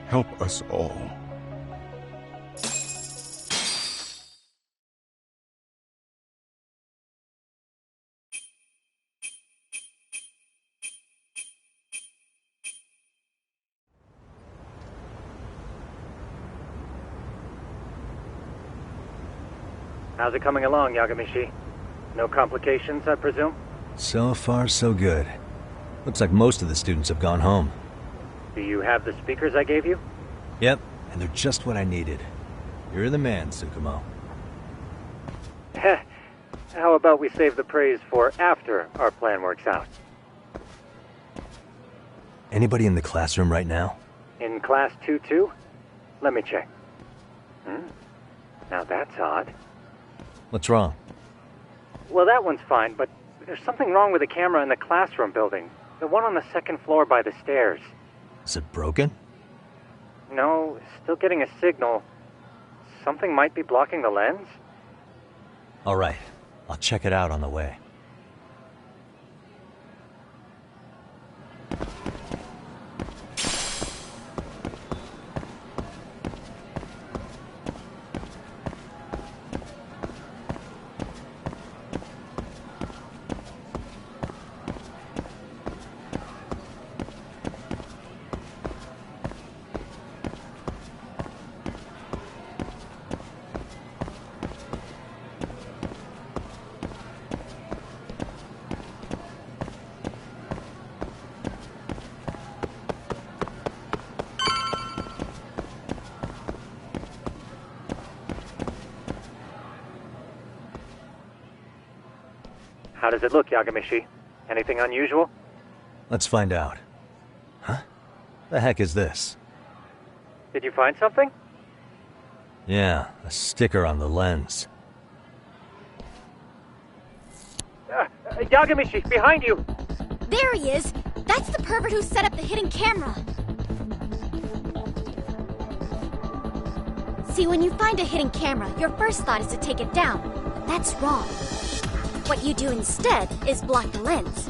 Help us all. How's it coming along, Yagamishi? No complications, I presume? So far, so good. Looks like most of the students have gone home. Do you have the speakers I gave you? Yep, and they're just what I needed. You're the man, Tsukumo. Heh. How about we save the praise for after our plan works out? Anybody in the classroom right now? In class 2-2? Let me check. Now that's odd. What's wrong? Well, that one's fine, but there's something wrong with the camera in the classroom building. The one on the second floor by the stairs. Is it broken? No, still getting a signal. Something might be blocking the lens? All right, I'll check it out on the way. How does it look, Yagamishi? Anything unusual? Let's find out. Huh? The heck is this? Did you find something? Yeah, a sticker on the lens. Yagamishi, behind you! There he is! That's the pervert who set up the hidden camera! See, when you find a hidden camera, your first thought is to take it down. But that's wrong. What you do instead is block the lens.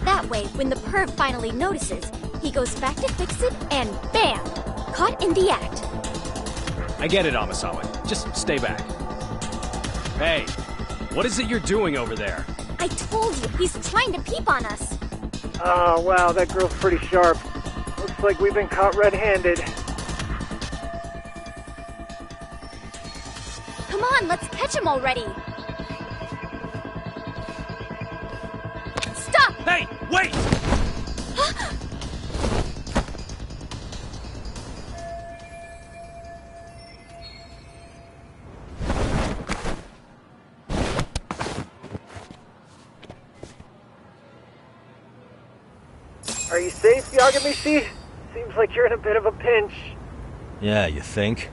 That way, when the perv finally notices, he goes back to fix it and bam! Caught in the act. I get it, Amasawa. Just stay back. Hey, what is it you're doing over there? I told you, he's trying to peep on us. Oh, wow, that girl's pretty sharp. Looks like we've been caught red-handed. Come on, let's catch him already. Stop! Hey, wait! Are you safe, Yagamishi? Seems like you're in a bit of a pinch. Yeah, you think?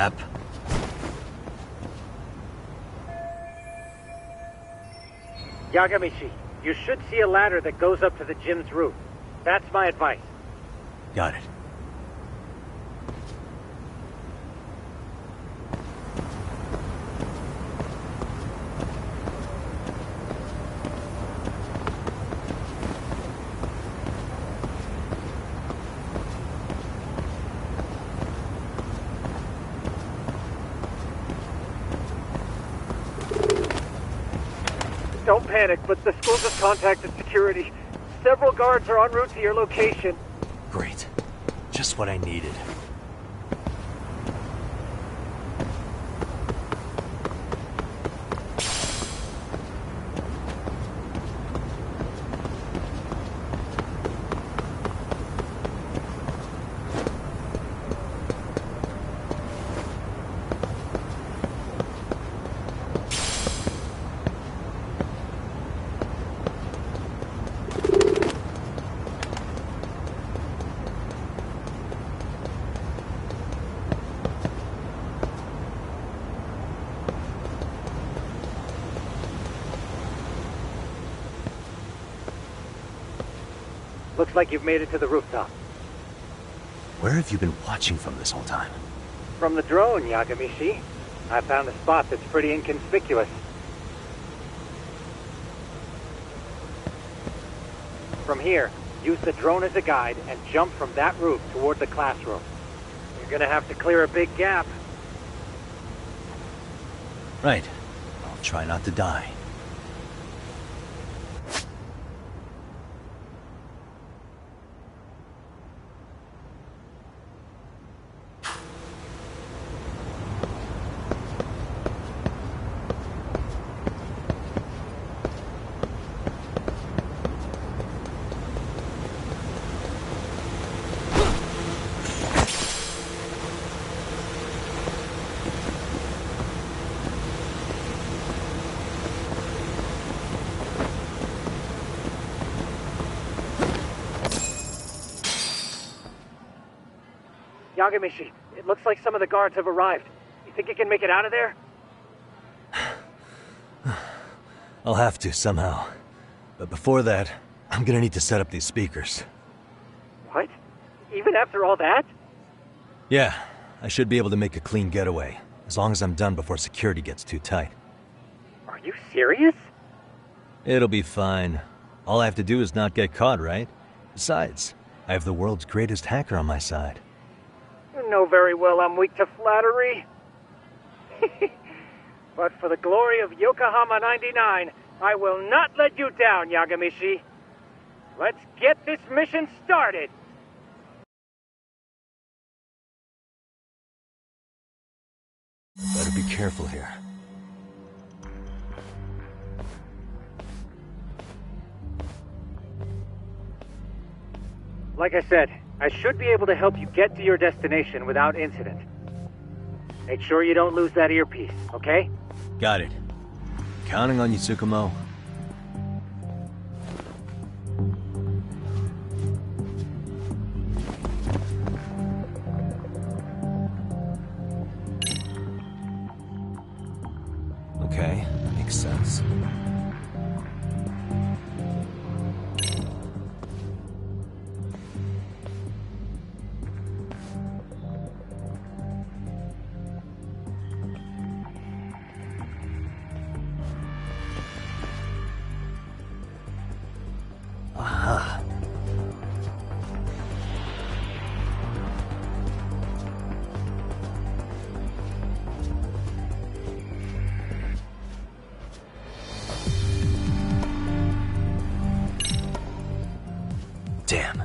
crap. Yagamishi, you should see a ladder that goes up to the gym's roof. That's my advice. Got it. Don't panic, but the school just contacted security. Several guards are en route to your location. Great. Just what I needed. Looks like you've made it to the rooftop. Where have you been watching from this whole time? From the drone, Yagamishi. I found a spot that's pretty inconspicuous. From here, use the drone as a guide and jump from that roof toward the classroom. You're gonna have to clear a big gap. Right. I'll try not to die. Yagamishi, it looks like some of the guards have arrived. You think you can make it out of there? I'll have to, somehow. But before that, I'm gonna need to set up these speakers. What? Even after all that? Yeah, I should be able to make a clean getaway, as long as I'm done before security gets too tight. Are you serious? It'll be fine. All I have to do is not get caught, right? Besides, I have the world's greatest hacker on my side. You know very well I'm weak to flattery. But for the glory of Yokohama 99, I will not let you down, Yagamishi. Let's get this mission started! Better be careful here. Like I said, I should be able to help you get to your destination without incident. Make sure you don't lose that earpiece, okay? Got it. Counting on you, Tsukumo. Okay, makes sense. Aha. Damn.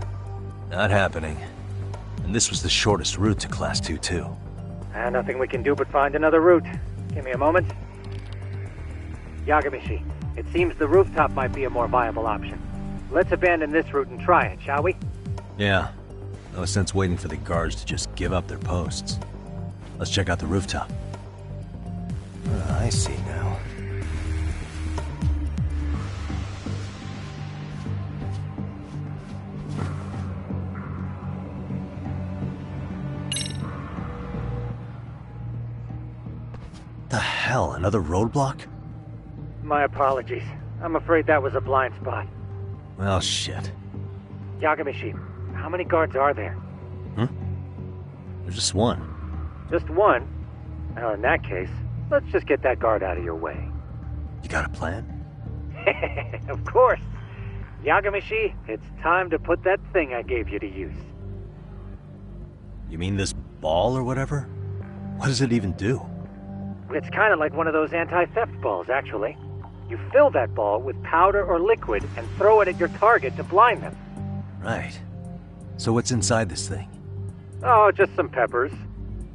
Not happening. And this was the shortest route to Class 2, too. Nothing we can do but find another route. Give me a moment. Yagamishi, it seems the rooftop might be a more viable option. Let's abandon this route and try it, shall we? Yeah. No sense waiting for the guards to just give up their posts. Let's check out the rooftop. I see now. hell, another roadblock? My apologies. I'm afraid that was a blind spot. Well, shit. Yagamishi, how many guards are there? There's just one. Just one? Well, in that case, let's just get that guard out of your way. You got a plan? Of course. Yagamishi, it's time to put that thing I gave you to use. You mean this ball or whatever? What does it even do? It's kind of like one of those anti-theft balls, actually. You fill that ball with powder or liquid and throw it at your target to blind them. Right. So what's inside this thing? Oh, just some peppers.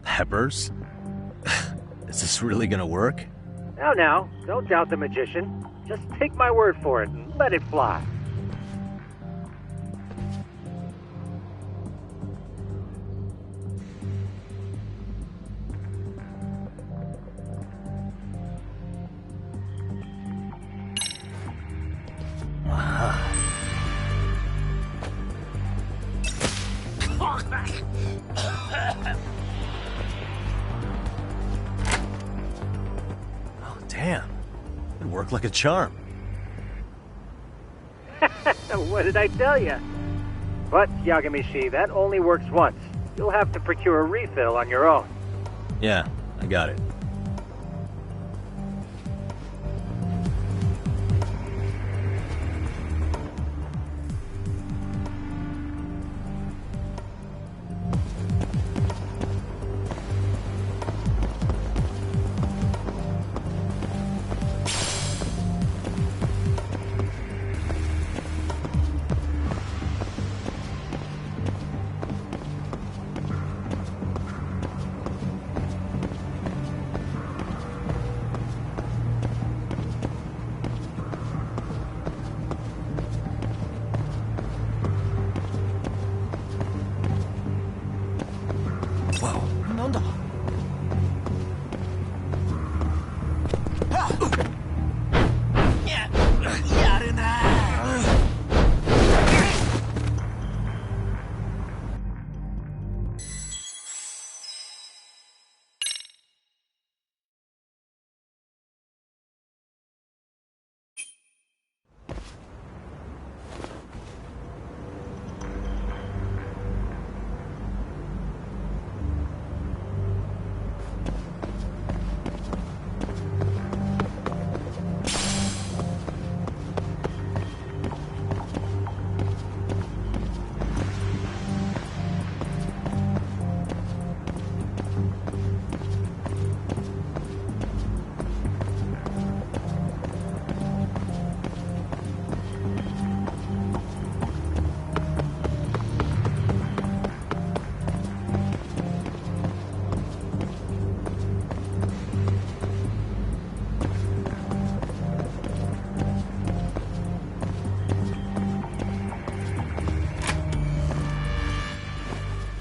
Peppers? Is this really gonna work? Now, don't doubt the magician. Just take my word for it and let it fly. Oh, damn. It worked like a charm. What did I tell you? But, Yagamishi, that only works once. You'll have to procure a refill on your own. Yeah, I got it.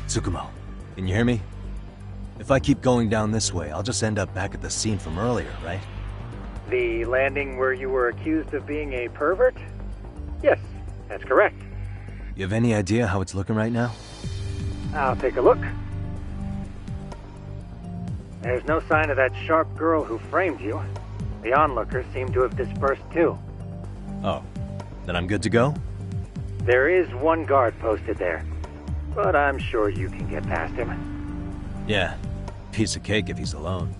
Tsukumo, can you hear me? If I keep going down this way, I'll just end up back at the scene from earlier, right? The landing where you were accused of being a pervert? Yes, that's correct. You have any idea how it's looking right now? I'll take a look. There's no sign of that sharp girl who framed you. The onlookers seem to have dispersed too. Oh, then I'm good to go? There is one guard posted there, but I'm sure you can get past him. Yeah, piece of cake if he's alone.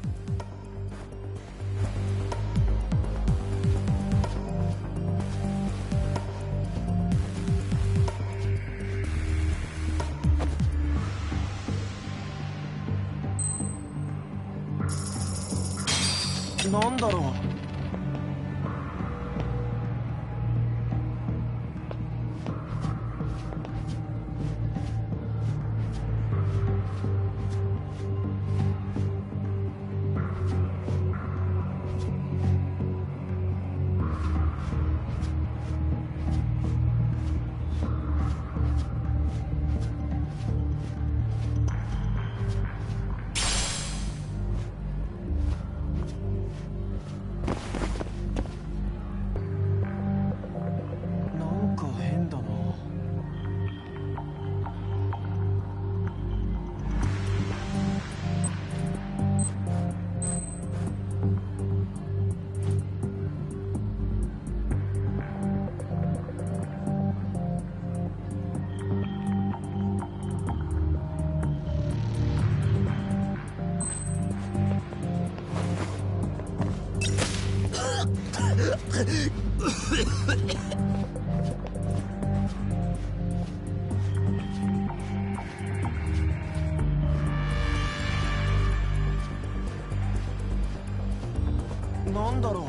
なんだろう。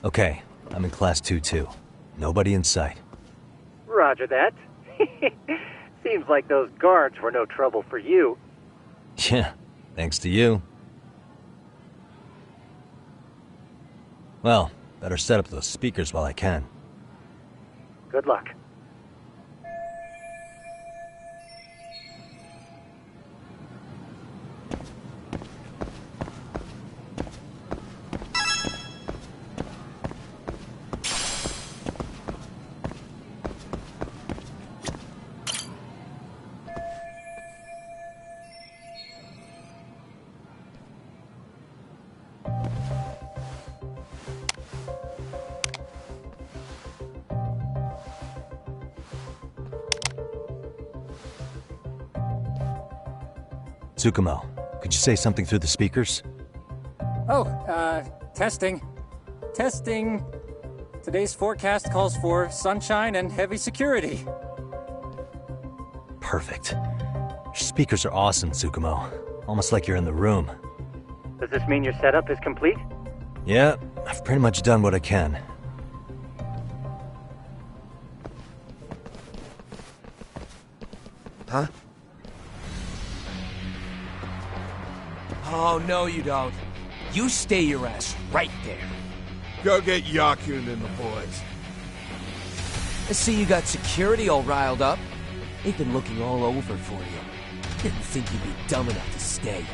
Okay, I'm in Class 2-2. Nobody in sight. Roger that. Seems like those guards were no trouble for you. Yeah, thanks to you. Well, better set up those speakers while I can. Good luck. Tsukumo, could you say something through the speakers? Oh, testing. Testing. Today's forecast calls for sunshine and heavy security. Perfect. Your speakers are awesome, Tsukumo. Almost like you're in the room. Does this mean your setup is complete? Yeah, I've pretty much done what I can. Huh? Oh, no you don't. You stay your ass right there. Go get Yakun and the boys. I see you got security all riled up. They've been looking all over for you. Didn't think you'd be dumb enough to stay.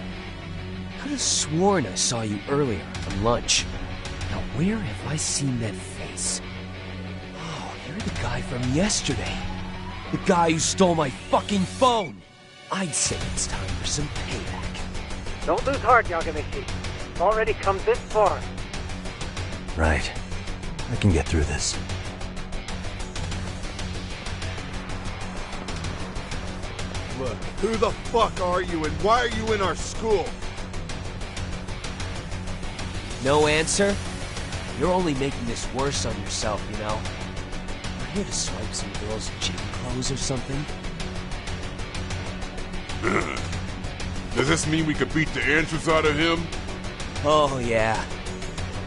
Could have sworn I saw you earlier on lunch. Now where have I seen that face? Oh, you're the guy from yesterday. The guy who stole my fucking phone. I'd say it's time for some payback. Don't lose heart, Yagamichi. It's already come this far. Right. I can get through this. Look, who the fuck are you and why are you in our school? No answer? You're only making this worse on yourself, you know? We're here to swipe some girls' gym clothes or something. Does this mean we could beat the answers out of him? Oh, yeah.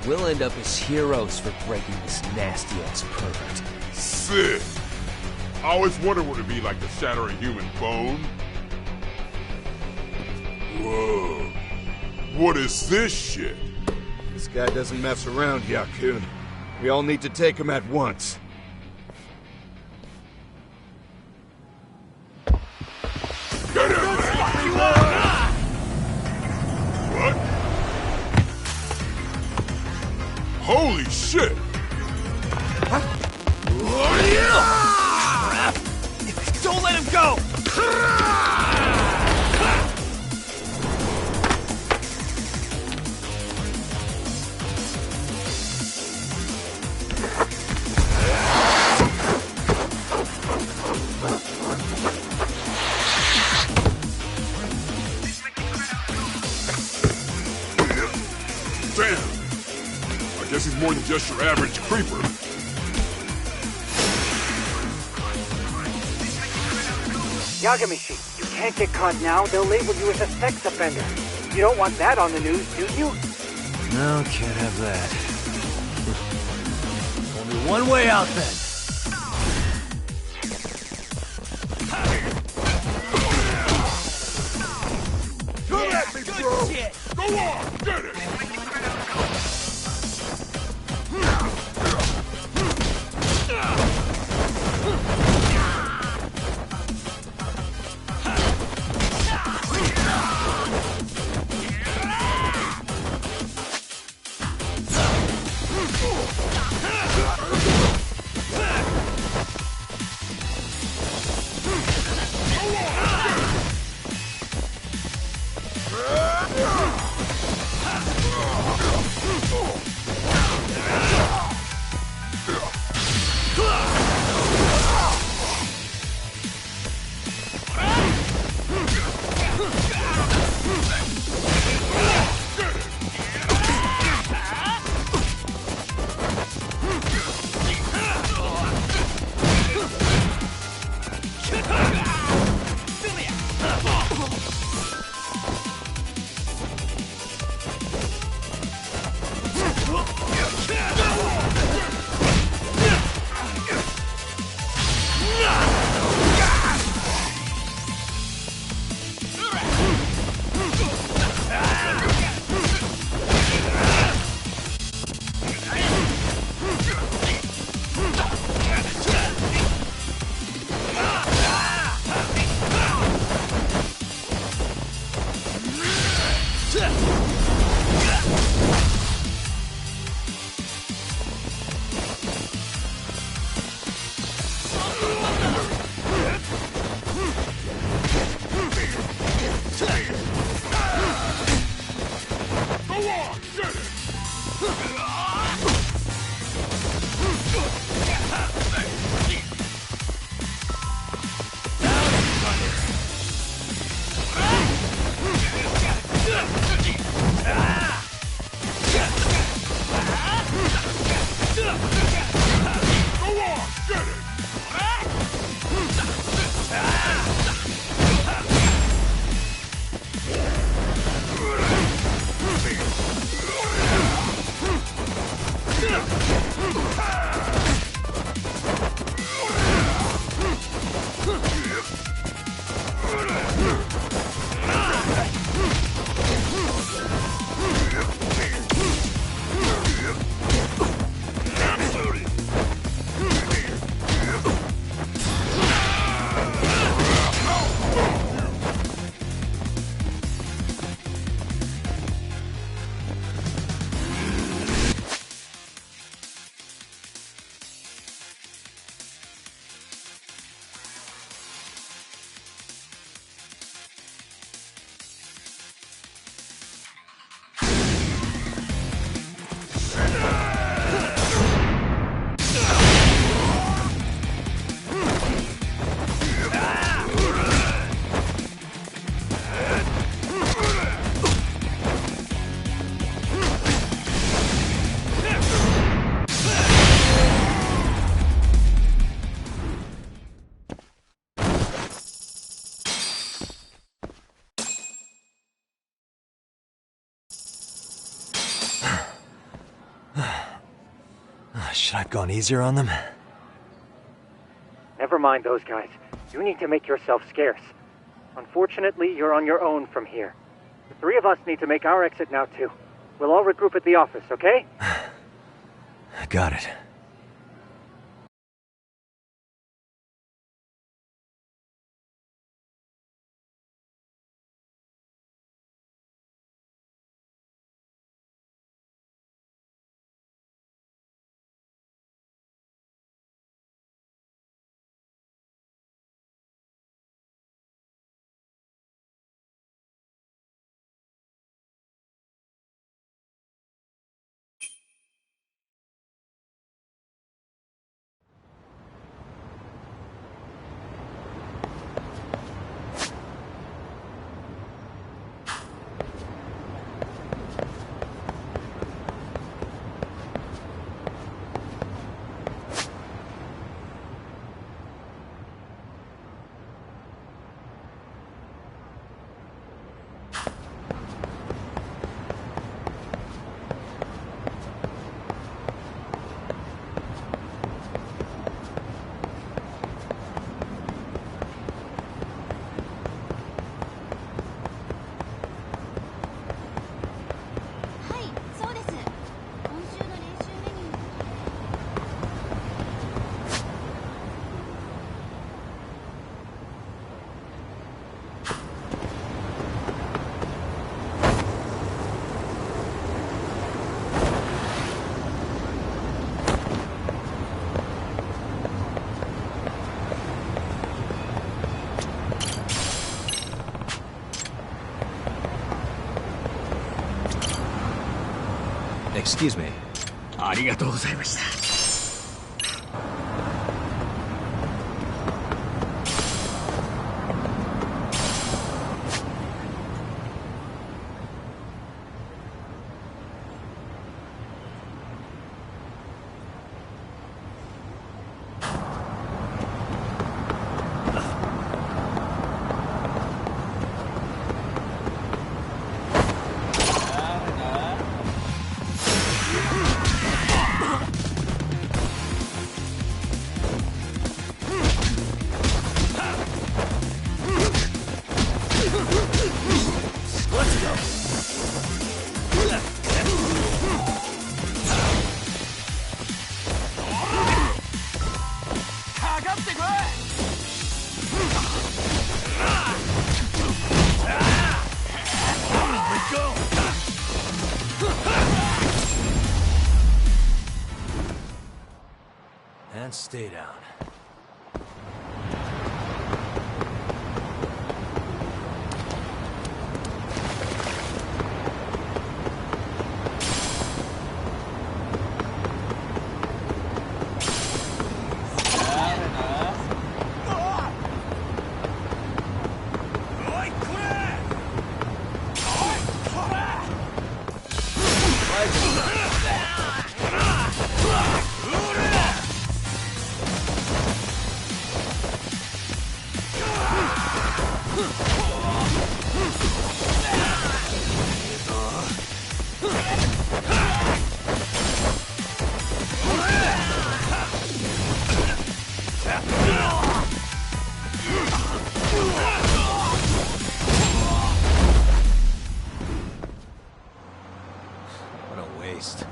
We'll end up as heroes for breaking this nasty-ass pervert. Sick! I always wondered what it'd be like to shatter a human bone. Whoa. What is this shit? This guy doesn't mess around, Yakun. We all need to take him at once. Get him! What? Holy shit! Don't let him go! Damn! I guess he's more than just your average creeper. Yagamichi, you can't get caught now. They'll label you as a sex offender. You don't want that on the news, do you? No, can't have that. Only one way out then. Come at me, bro! Go on, get it! Should I have gone easier on them? Never mind those guys. You need to make yourself scarce. Unfortunately, you're on your own from here. The three of us need to make our exit now, too. We'll all regroup at the office, okay? Got it. Excuse me. ありがとうございました。And stay down. What a waste.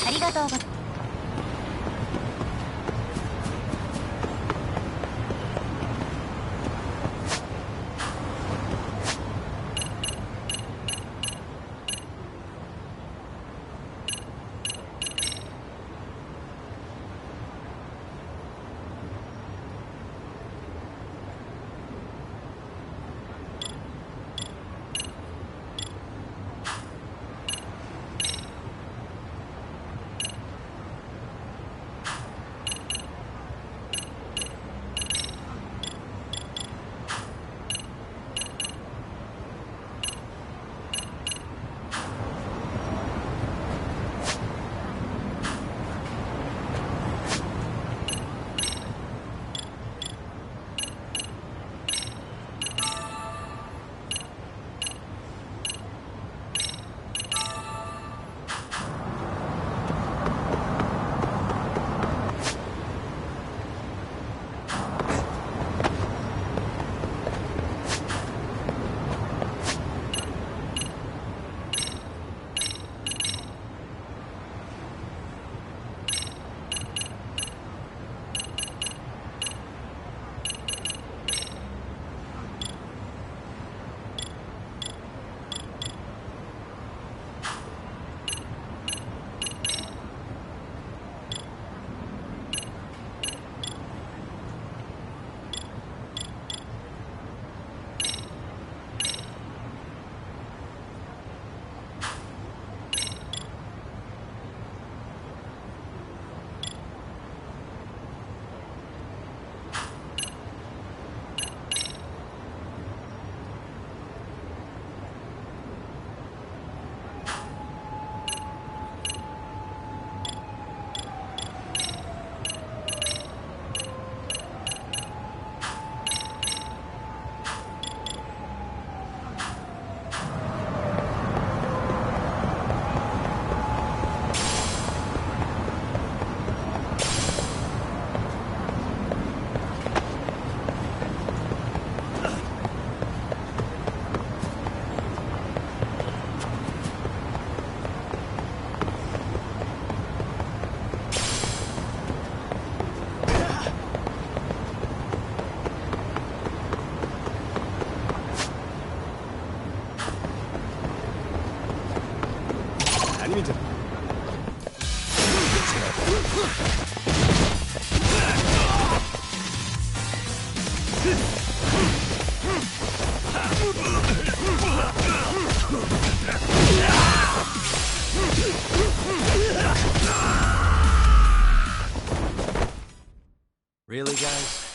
ありがとうございます。Really, guys?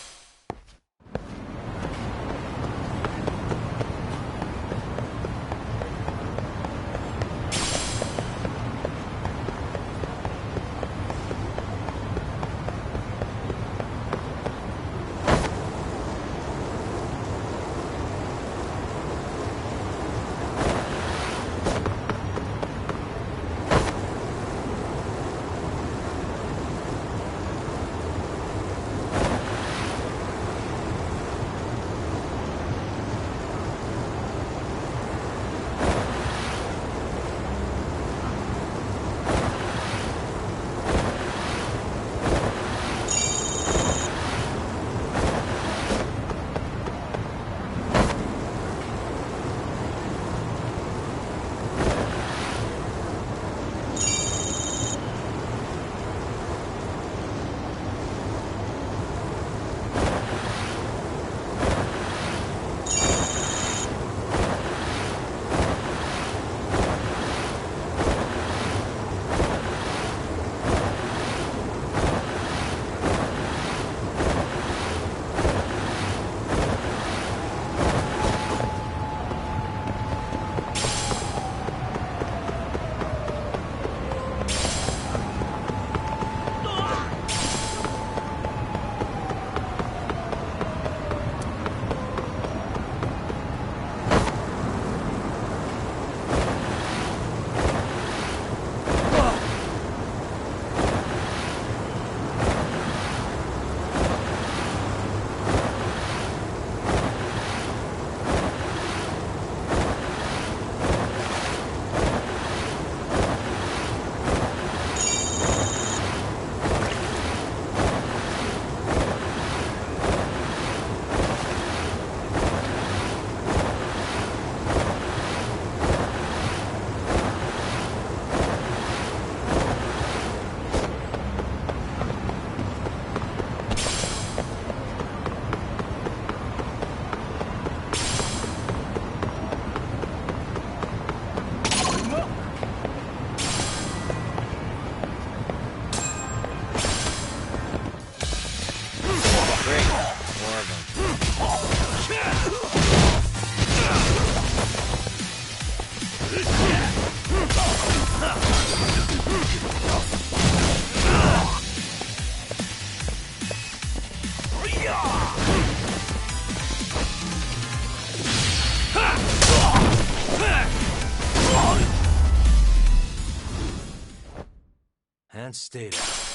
And stay there.